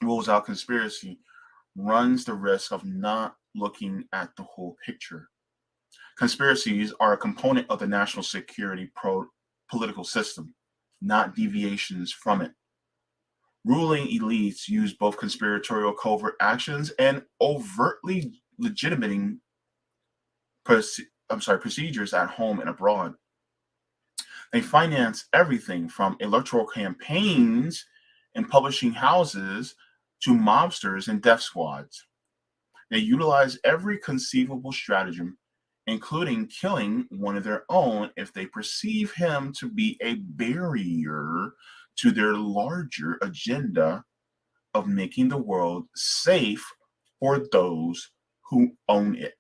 rules out conspiracy runs the risk of not looking at the whole picture. Conspiracies are a component of the national security political system, not deviations from it. Ruling elites use both conspiratorial covert actions and overtly legitimating procedures at home and abroad. They finance everything from electoral campaigns and publishing houses to mobsters and death squads. They utilize every conceivable stratagem including killing one of their own if they perceive him to be a barrier to their larger agenda of making the world safe for those who own it.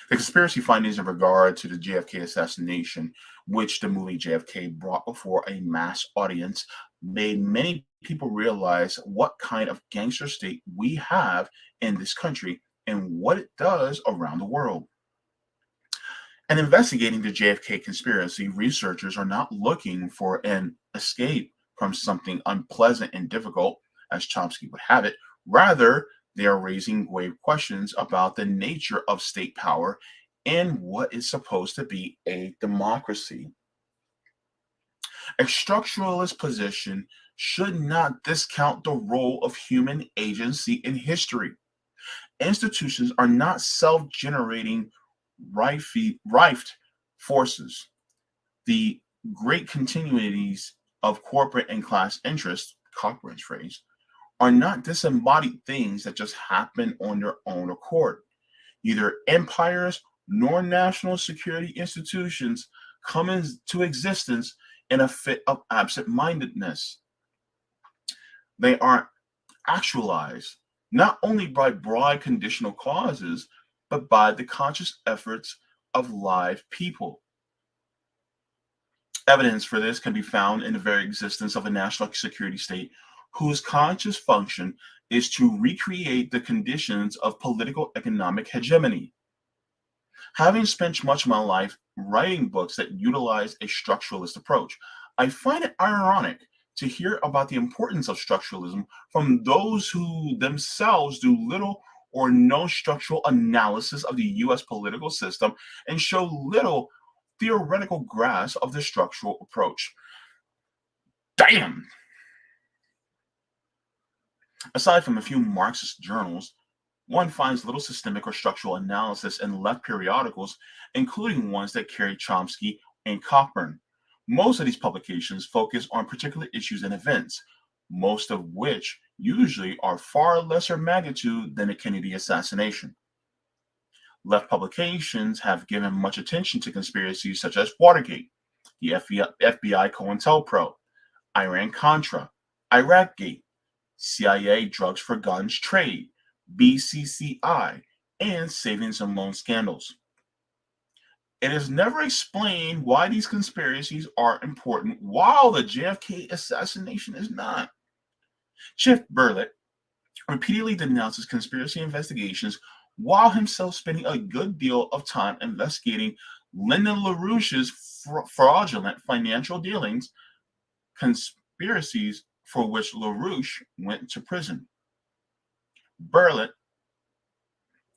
The conspiracy findings in regard to the JFK assassination, which the movie JFK brought before a mass audience, made many people realize what kind of gangster state we have in this country and what it does around the world. In investigating the JFK conspiracy, researchers are not looking for an escape from something unpleasant and difficult, as Chomsky would have it. Rather, they are raising grave questions about the nature of state power and what is supposed to be a democracy. A structuralist position should not discount the role of human agency in history. Institutions are not self-generating rife forces. The great continuities of corporate and class interests, Cochrane's phrase, are not disembodied things that just happen on their own accord. Neither empires nor national security institutions come into existence in a fit of absent-mindedness. They are actualized not only by broad conditional causes, but by the conscious efforts of live people. Evidence for this can be found in the very existence of a national security state whose conscious function is to recreate the conditions of political economic hegemony. Having spent much of my life writing books that utilize a structuralist approach, I find it ironic to hear about the importance of structuralism from those who themselves do little or no structural analysis of the US political system and show little theoretical grasp of the structural approach. Damn! Aside from a few Marxist journals, one finds little systemic or structural analysis in left periodicals, including ones that carry Chomsky and Cockburn. Most of these publications focus on particular issues and events, most of which usually are far lesser magnitude than the Kennedy assassination. Left publications have given much attention to conspiracies such as Watergate, the FBI COINTELPRO, Iran-Contra, Iraq-Gate, CIA drugs for guns trade, BCCI, and savings and loan scandals. It is never explained why these conspiracies are important while the JFK assassination is not. Jeff Burlett repeatedly denounces conspiracy investigations while himself spending a good deal of time investigating Lyndon LaRouche's fraudulent financial dealings, conspiracies for which LaRouche went to prison. Burlett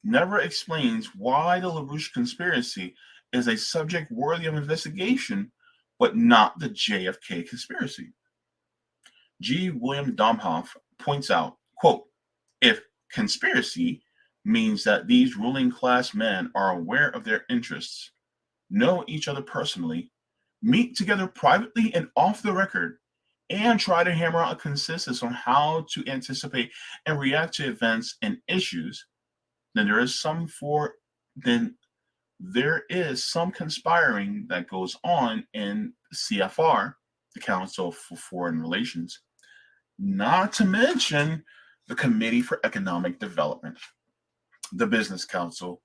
never explains why the LaRouche conspiracy is a subject worthy of investigation, but not the JFK conspiracy. G. William Domhoff points out, quote, if conspiracy means that these ruling class men are aware of their interests, know each other personally, meet together privately and off the record, and try to hammer out a consensus on how to anticipate and react to events and issues, then there is some conspiring that goes on in CFR, the Council for Foreign Relations, not to mention the Committee for Economic Development, the Business Council,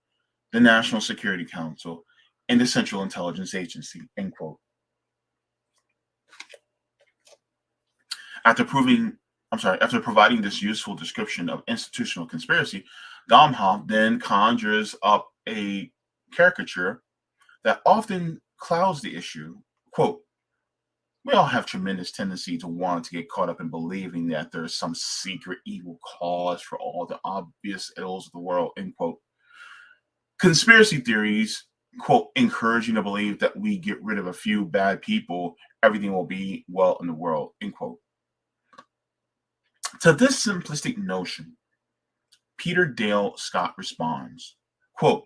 the National Security Council, and the Central Intelligence Agency, end quote. After providing this useful description of institutional conspiracy, Domhoff then conjures up a caricature that often clouds the issue. Quote, we all have tremendous tendency to want to get caught up in believing that there is some secret evil cause for all the obvious ills of the world, end quote. Conspiracy theories, quote, encourage you to believe that we get rid of a few bad people, everything will be well in the world, end quote. To this simplistic notion, Peter Dale Scott responds, quote,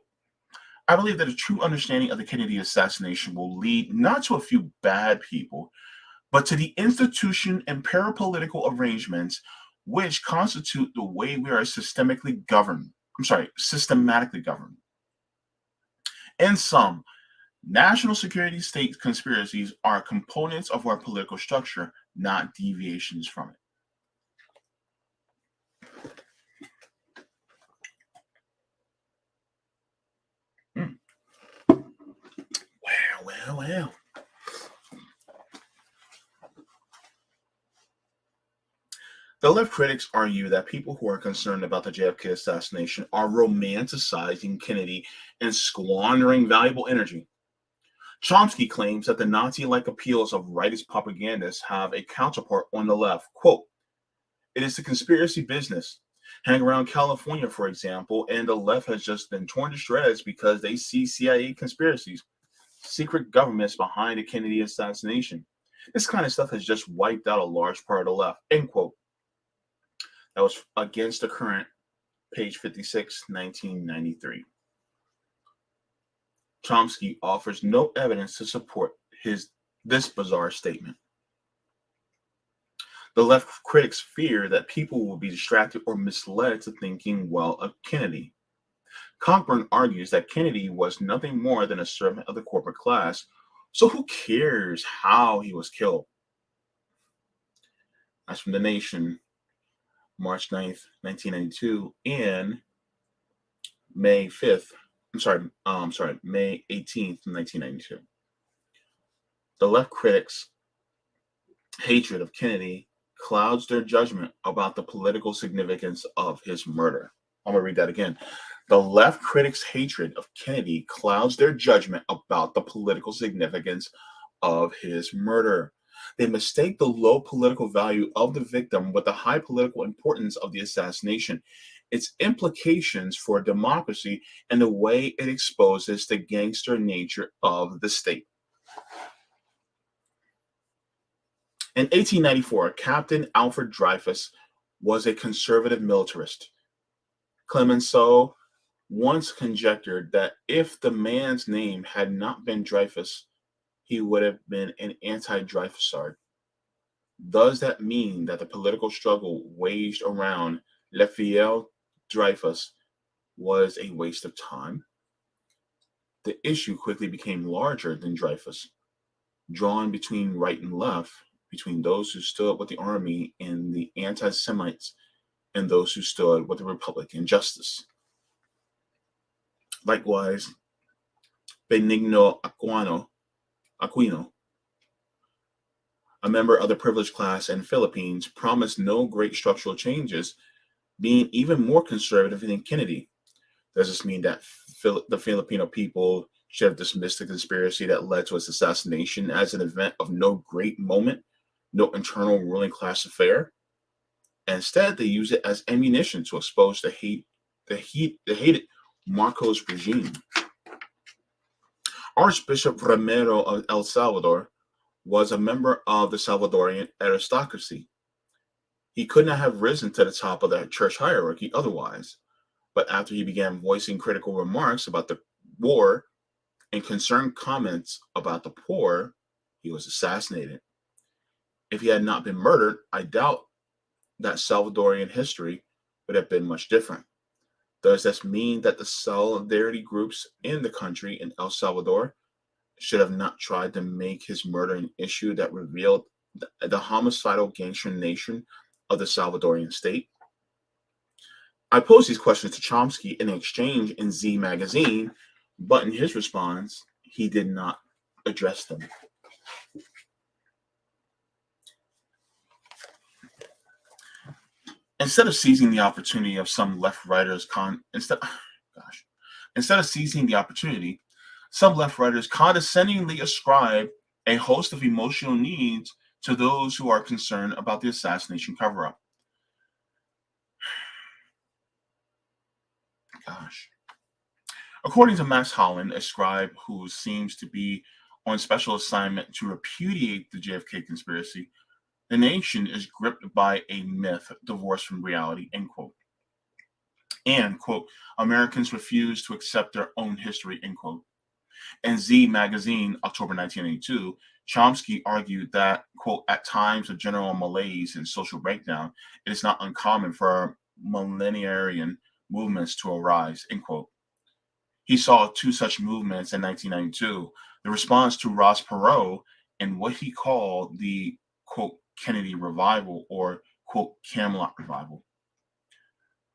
I believe that a true understanding of the Kennedy assassination will lead not to a few bad people, but to the institution and parapolitical arrangements which constitute the way we are systematically governed. In sum, national security state conspiracies are components of our political structure, not deviations from it. Well. The left critics argue that people who are concerned about the JFK assassination are romanticizing Kennedy and squandering valuable energy. Chomsky claims that the Nazi-like appeals of rightist propagandists have a counterpart on the left. Quote, it is the conspiracy business. Hang around California, for example, and the left has just been torn to shreds because they see CIA conspiracies, secret governments behind the Kennedy assassination. This kind of stuff has just wiped out a large part of the left. End quote. That was Against the Current, page 56, 1993. Chomsky offers no evidence to support this bizarre statement. The left critics fear that people will be distracted or misled to thinking well of Kennedy. Cockburn argues that Kennedy was nothing more than a servant of the corporate class, so who cares how he was killed? That's from The Nation, March 9th, 1992, and May 5th, May 18th, 1992. The left critics' hatred of Kennedy clouds their judgment about the political significance of his murder. I'm going to read that again. The left critics' hatred of Kennedy clouds their judgment about the political significance of his murder. They mistake the low political value of the victim with the high political importance of the assassination, its implications for democracy, and the way it exposes the gangster nature of the state. In 1894, Captain Alfred Dreyfus was a conservative militarist. Clemenceau once conjectured that if the man's name had not been Dreyfus, he would have been an anti-Dreyfusard. Does that mean that the political struggle waged around Le Fiel Dreyfus was a waste of time? The issue quickly became larger than Dreyfus, drawn between right and left, between those who stood with the army and the anti-Semites and those who stood with the Republic and justice. Likewise, Benigno Aquino, a member of the privileged class in Philippines, promised no great structural changes, being even more conservative than Kennedy. Does this mean that the Filipino people should have dismissed the conspiracy that led to his assassination as an event of no great moment, no internal ruling class affair? Instead, they use it as ammunition to expose the hated Marcos regime. Archbishop Romero of El Salvador was a member of the Salvadorian aristocracy. He could not have risen to the top of the church hierarchy otherwise, but after he began voicing critical remarks about the war and concerned comments about the poor, he was assassinated. If he had not been murdered, I doubt that Salvadorian history would have been much different. Does this mean that the solidarity groups in the country in El Salvador should have not tried to make his murder an issue that revealed the homicidal gangster nation of the Salvadorian state? I posed these questions to Chomsky in an exchange in Z magazine, but in his response, he did not address them. Instead of seizing the opportunity of some left writers instead of seizing the opportunity, some left writers condescendingly ascribe a host of emotional needs to those who are concerned about the assassination cover-up. According to Max Holland, a scribe who seems to be on special assignment to repudiate the JFK conspiracy, the nation is gripped by a myth divorced from reality, end quote. And, quote, Americans refuse to accept their own history, end quote. In Z magazine, October 1982, Chomsky argued that, quote, at times of general malaise and social breakdown, it is not uncommon for millenarian movements to arise, end quote. He saw two such movements in 1992, the response to Ross Perot and what he called the quote Kennedy revival or quote Camelot revival.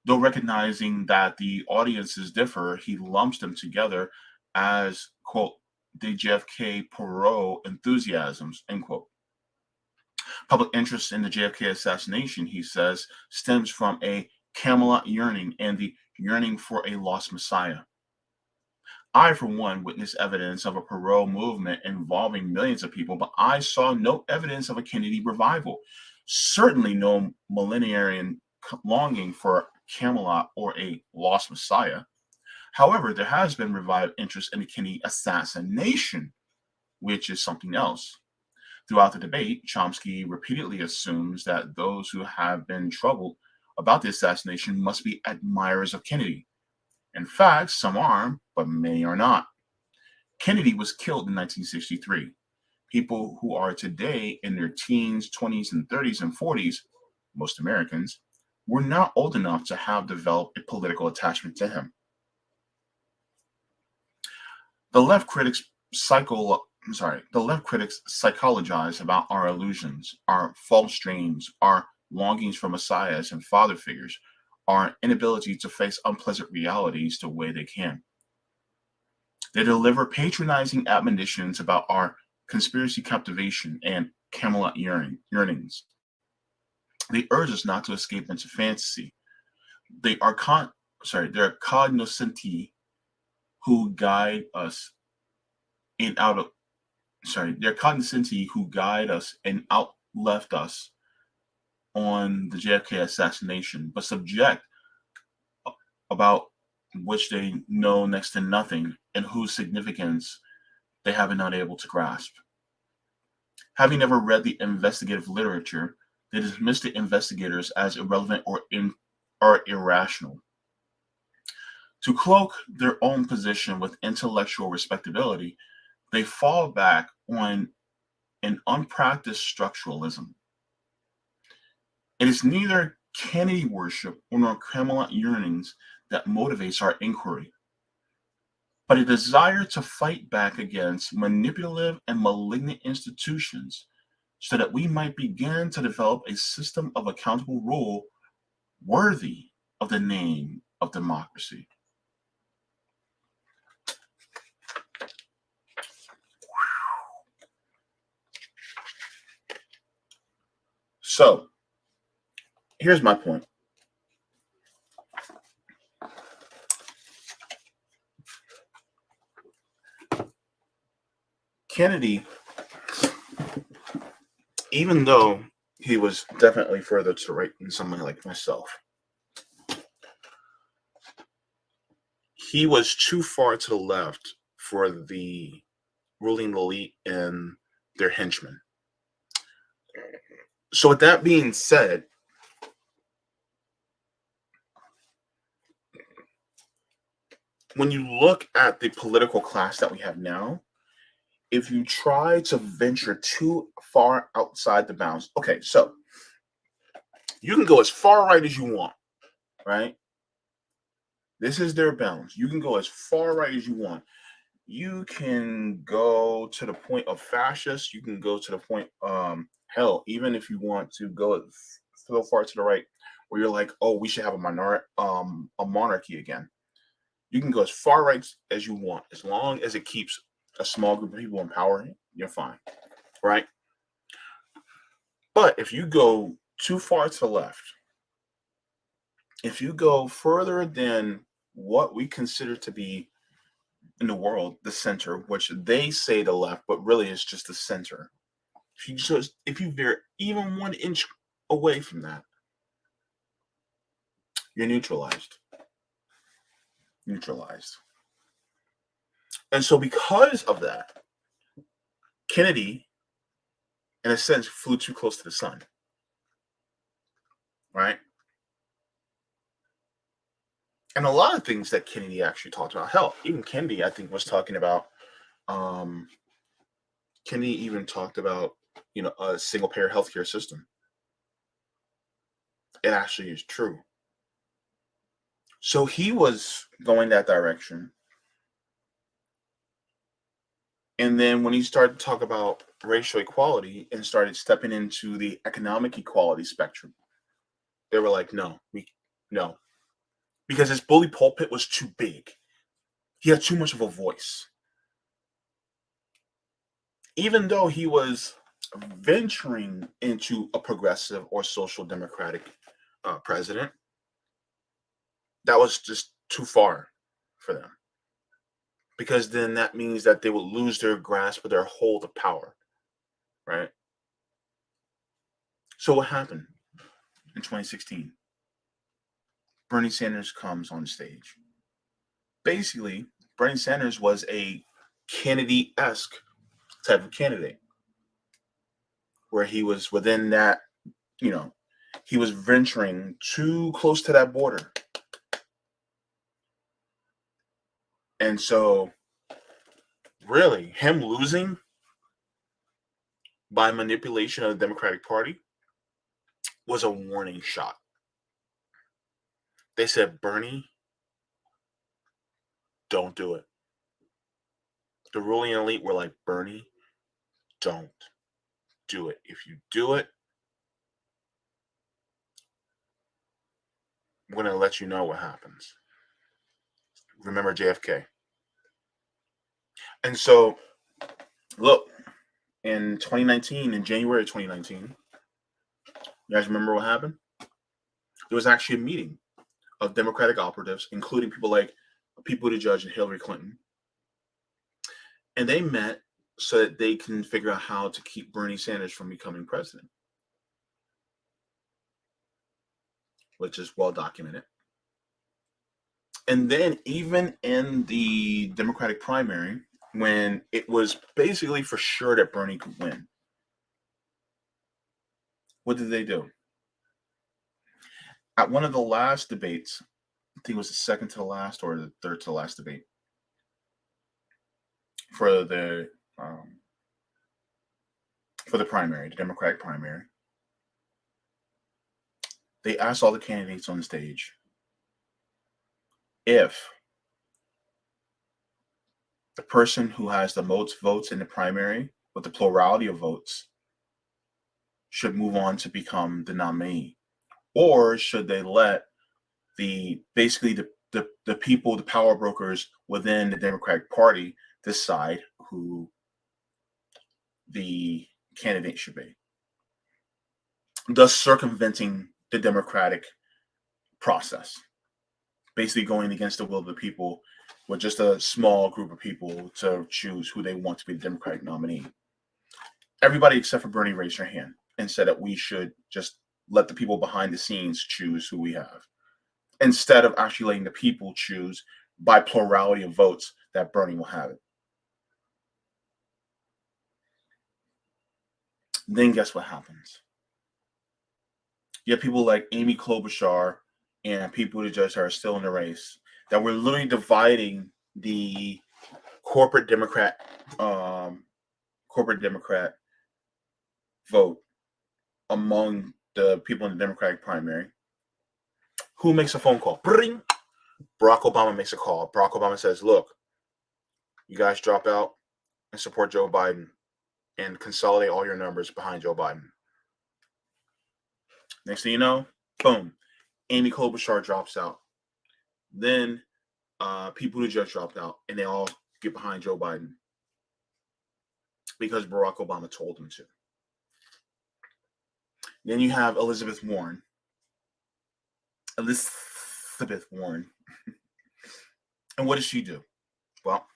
Though recognizing that the audiences differ, he lumps them together as quote the JFK Perot enthusiasms, end quote. Public interest in the JFK assassination, he says, stems from a Camelot yearning and the yearning for a lost Messiah. I, for one, witnessed evidence of a Perot movement involving millions of people, but I saw no evidence of a Kennedy revival. Certainly no millenarian longing for Camelot or a lost Messiah. However, there has been revived interest in the Kennedy assassination, which is something else. Throughout the debate, Chomsky repeatedly assumes that those who have been troubled about the assassination must be admirers of Kennedy. In fact, some are, but many are not. Kennedy was killed in 1963. People who are today in their teens, 20s, and 30s and 40s, most Americans, were not old enough to have developed a political attachment to him. The left critics psychologize about our illusions, our false dreams, our longings for messiahs and father figures, our inability to face unpleasant realities the way they can. They deliver patronizing admonitions about our conspiracy captivation and Camelot yearnings. They urge us not to escape into fantasy. They're cognoscenti who guide us they're cognoscenti who guide us and outleft us on the JFK assassination, but subject about which they know next to nothing and whose significance they have been unable to grasp. Having never read the investigative literature, they dismiss the investigators as irrelevant or irrational. To cloak their own position with intellectual respectability, they fall back on an unpracticed structuralism. It is neither Kennedy worship nor Camelot yearnings that motivates our inquiry, but a desire to fight back against manipulative and malignant institutions so that we might begin to develop a system of accountable rule worthy of the name of democracy. So, here's my point. Kennedy, even though he was definitely further to the right than someone like myself, he was too far to the left for the ruling elite and their henchmen. So with that being said, when you look at the political class that we have now, if you try to venture too far outside the bounds, okay, so you can go as far right as you want, right? This is their bounds. You can go as far right as you want. You can go to the point of fascist. You can go to the point, hell, even if you want to go so far to the right, where you're like, oh, we should have a monarchy again. You can go as far right as you want, as long as it keeps a small group of people in power. You're fine, right? But if you go too far to the left, if you go further than what we consider to be in the world the center, which they say the left, but really it's just the center. If you veer even 1 inch away from that, you're neutralized. And so because of that, Kennedy, in a sense, flew too close to the sun. Right? And a lot of things that Kennedy actually talked about. Hell, even Kennedy, I think, was talking about Kennedy even talked about, a single payer healthcare system. It actually is true. So he was going that direction. And then when he started to talk about racial equality and started stepping into the economic equality spectrum, they were like, no, because his bully pulpit was too big. He had too much of a voice. Even though he was venturing into a progressive or social democratic president, that was just too far for them. Because then that means that they would lose their grasp of their hold of power, right? So what happened in 2016? Bernie Sanders comes on stage. Basically, Bernie Sanders was a Kennedy-esque type of candidate, where he was within that, you know, he was venturing too close to that border. And so, really, him losing by manipulation of the Democratic Party was a warning shot. They said, Bernie, don't do it. The ruling elite were like, Bernie, don't do it. If you do it, we're going to let you know what happens. Remember JFK. And so, look, in 2019, in January of 2019, you guys remember what happened? There was actually a meeting of Democratic operatives, including people like Pete Buttigieg and Hillary Clinton. And they met so that they can figure out how to keep Bernie Sanders from becoming president, which is well documented. And then even in the Democratic primary, when it was basically for sure that Bernie could win, what did they do? At one of the last debates, I think it was the second to the last or the third to the last debate for the primary, the Democratic primary, they asked all the candidates on the stage if the person who has the most votes in the primary with the plurality of votes should move on to become the nominee, or should they let the people, the power brokers within the Democratic Party decide who the candidate should be, thus circumventing the democratic process, basically going against the will of the people with just a small group of people to choose who they want to be the Democratic nominee. Everybody except for Bernie raised their hand and said that we should just let the people behind the scenes choose who we have, instead of actually letting the people choose by plurality of votes that Bernie will have it. Then guess what happens? You have people like Amy Klobuchar and people who just are still in the race that were literally dividing the corporate Democrat vote among the people in the Democratic primary. Who makes a phone call? Bring. Barack Obama makes a call. Barack Obama says, look, you guys drop out and support Joe Biden and consolidate all your numbers behind Joe Biden. Next thing you know, boom, Amy Klobuchar drops out. Then people who just dropped out, and they all get behind Joe Biden because Barack Obama told them to. Then you have Elizabeth Warren. And what does she do? Well,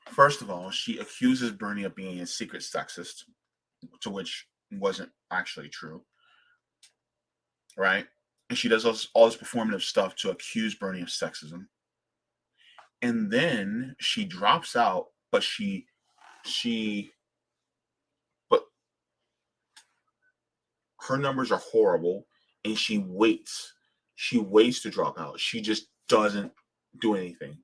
first of all, she accuses Bernie of being a secret sexist, to which wasn't actually true, right? And she does all this performative stuff to accuse Bernie of sexism. And then she drops out, but but her numbers are horrible, and she waits. She waits to drop out. She just doesn't do anything.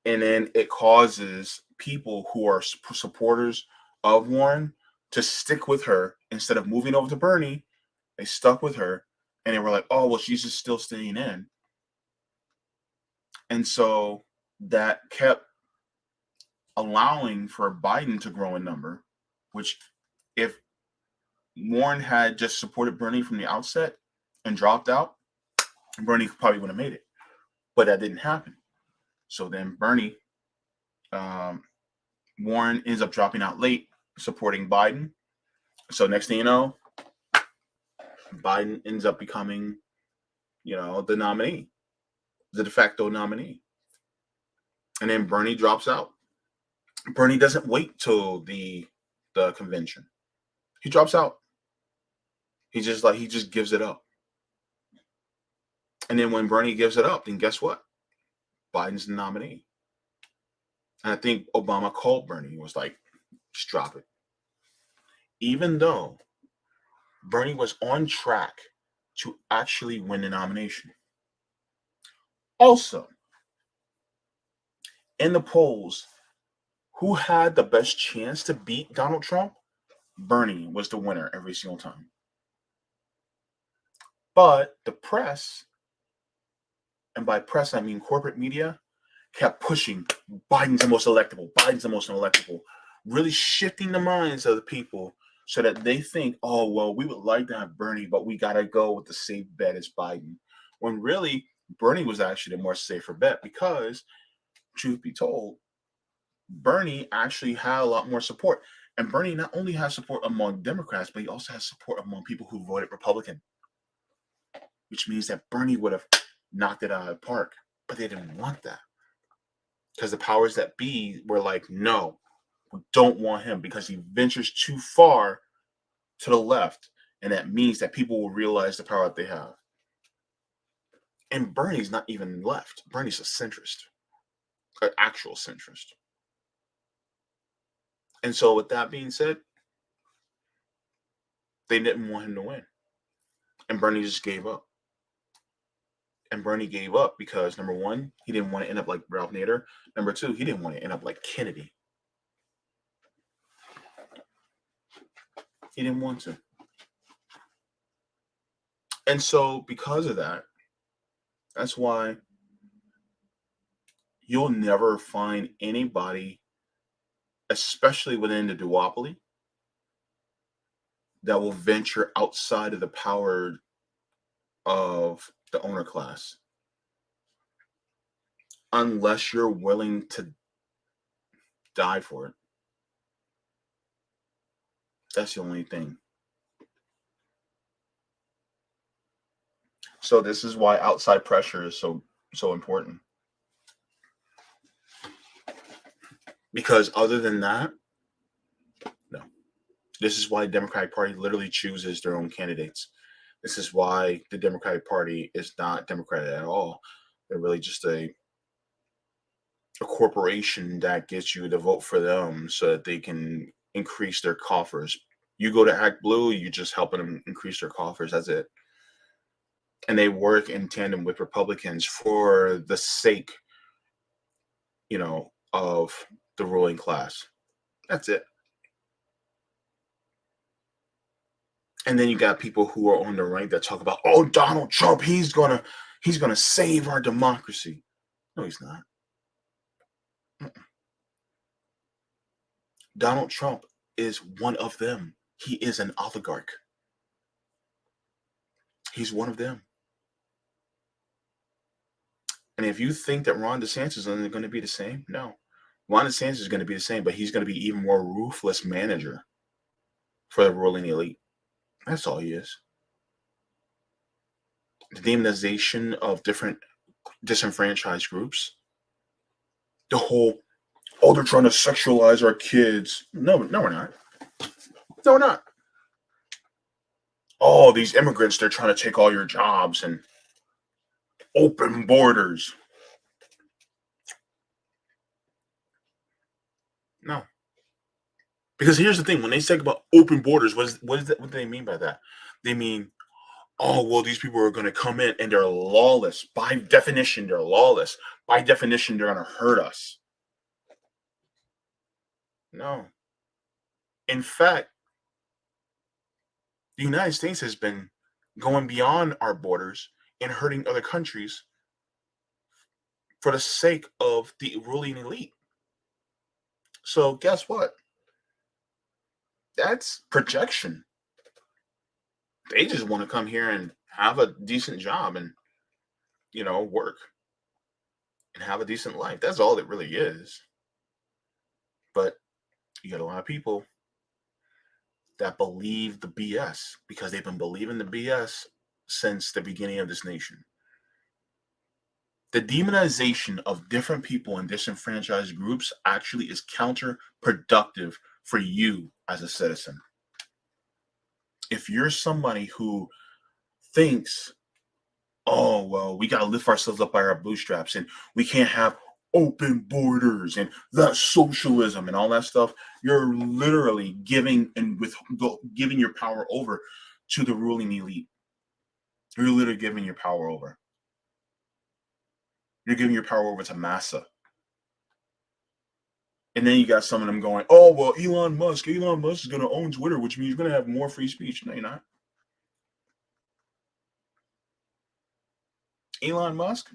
And then it causes people who are supporters of Warren to stick with her instead of moving over to Bernie. They stuck with her, and they were like, "Oh, well, she's just still staying in." And so that kept allowing for Biden to grow in number, which if Warren had just supported Bernie from the outset and dropped out, Bernie probably would have made it. But that didn't happen. So then um, Warren ends up dropping out late, supporting Biden. So next thing you know, Biden ends up becoming, the nominee, the de facto nominee. And then Bernie drops out. Bernie doesn't wait till the convention. He drops out. He just gives it up. And then when Bernie gives it up, then guess what? Biden's the nominee. And I think Obama called Bernie and was like, just drop it. Even though Bernie was on track to actually win the nomination. Also, in the polls, who had the best chance to beat Donald Trump? Bernie was the winner every single time. But the press, and by press I mean corporate media, kept pushing Biden's the most electable, Biden's the most electable, really shifting the minds of the people so that they think, oh, well, we would like to have Bernie, but we got to go with the safe bet as Biden. When really, Bernie was actually the more safer bet because, truth be told, Bernie actually had a lot more support. And Bernie not only has support among Democrats, but he also has support among people who voted Republican, which means that Bernie would have knocked it out of the park. But they didn't want that because the powers that be were like, no, we don't want him because he ventures too far to the left. And that means that people will realize the power that they have. And Bernie's not even left. Bernie's a centrist, an actual centrist. And so with that being said, they didn't want him to win. And Bernie just gave up. And Bernie gave up because, number one, he didn't want to end up like Ralph Nader. Number two, he didn't want to end up like Kennedy. He didn't want to. And so because of that, that's why you'll never find anybody, especially within the duopoly, that will venture outside of the power of the owner class. Unless you're willing to die for it. That's the only thing. So this is why outside pressure is so important. Because other than that, no. This is why the Democratic Party literally chooses their own candidates. This is why the Democratic Party is not Democratic at all. They're really just a corporation that gets you to vote for them so that they can increase their coffers. You go to Act Blue, you're just helping them increase their coffers. That's it. And they work in tandem with Republicans for the sake, of the ruling class. That's it. And then you got people who are on the right that talk about, oh, Donald Trump, he's gonna save our democracy. No, he's not. Donald Trump is one of them. He is an oligarch. He's one of them. And if you think that Ron DeSantis is going to be the same, no. Ron DeSantis is going to be the same, but he's going to be even more ruthless manager for the ruling elite. That's all he is. The demonization of different disenfranchised groups. The whole, oh, they're trying to sexualize our kids. No, we're not. No, we're not. Oh, these immigrants, they're trying to take all your jobs and open borders. No. Because here's the thing, when they say about open borders, what do they mean by that? They mean, oh, well, these people are going to come in and they're lawless. By definition, they're lawless. By definition, they're going to hurt us. No. In fact, the United States has been going beyond our borders and hurting other countries for the sake of the ruling elite. So guess what? That's projection. They just want to come here and have a decent job and, work and have a decent life. That's all it really is. But you got a lot of people that believe the BS because they've been believing the BS since the beginning of this nation. The demonization of different people and disenfranchised groups actually is counterproductive for you as a citizen. If you're somebody who thinks, oh, well, we got to lift ourselves up by our bootstraps and we can't have open borders and that's socialism and all that stuff, you're literally giving your power over to the ruling elite. You're literally giving your power over. You're giving your power over to massa. And then you got some of them going, oh, well, Elon Musk is going to own Twitter, which means you're going to have more free speech. No, you're not. Elon Musk?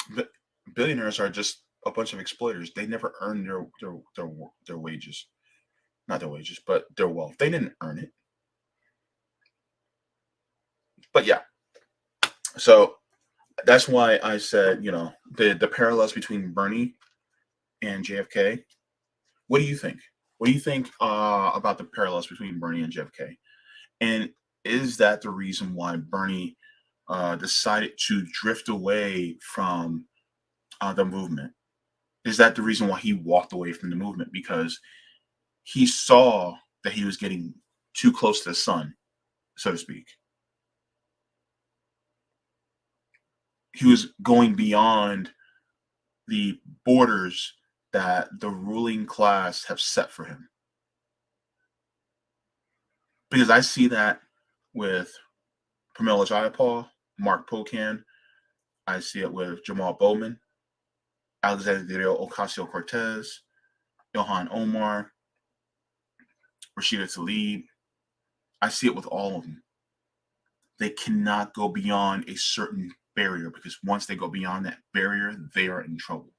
No. Billionaires are just a bunch of exploiters. They never earned their wages. Not their wages, but their wealth. They didn't earn it. But yeah. So that's why I said, the parallels between Bernie and JFK. What do you think? What do you think about the parallels between Bernie and JFK? And is that the reason why Bernie decided to drift away from the movement? Is that the reason why he walked away from the movement? Because he saw that he was getting too close to the sun, so to speak. He was going beyond the borders that the ruling class have set for him. Because I see that with Pamela Jayapal, Mark Pocan. I see it with Jamal Bowman, Alexandria Ocasio-Cortez, Ilhan Omar, Rashida Tlaib. I see it with all of them. They cannot go beyond a certain barrier because once they go beyond that barrier, they are in trouble.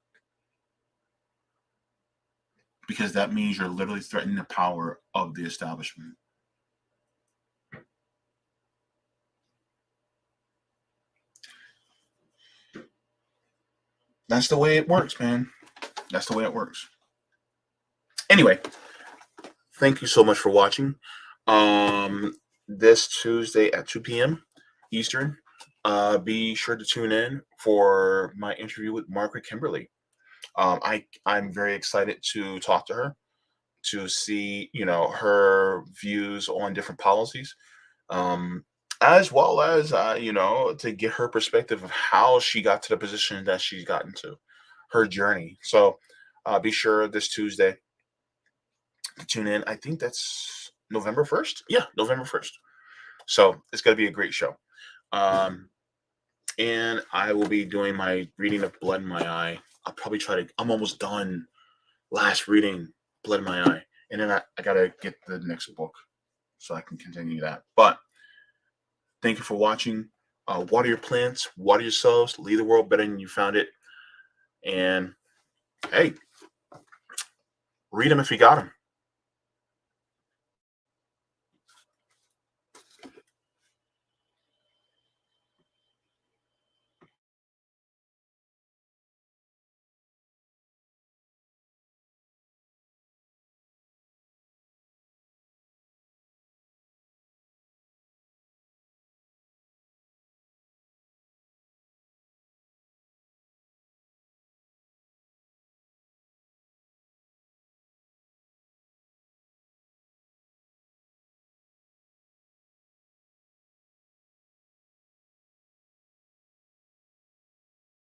Because that means you're literally threatening the power of the establishment. That's the way it works, man. That's the way it works. Anyway, thank you so much for watching. This Tuesday at 2 p.m. Eastern, be sure to tune in for my interview with Margaret Kimberly. I'm very excited to talk to her, to see her views on different policies, as well as to get her perspective of how she got to the position that she's gotten to, her journey. So be sure this Tuesday to tune in. I think that's November 1st. Yeah, November 1st. So it's going to be a great show. And I will be doing my reading of Blood in My Eye. I'll probably I'm almost done last reading Blood in My Eye. And then I got to get the next book so I can continue that. But thank you for watching. Water your plants, water yourselves, leave the world better than you found it. And hey, read them if you got them.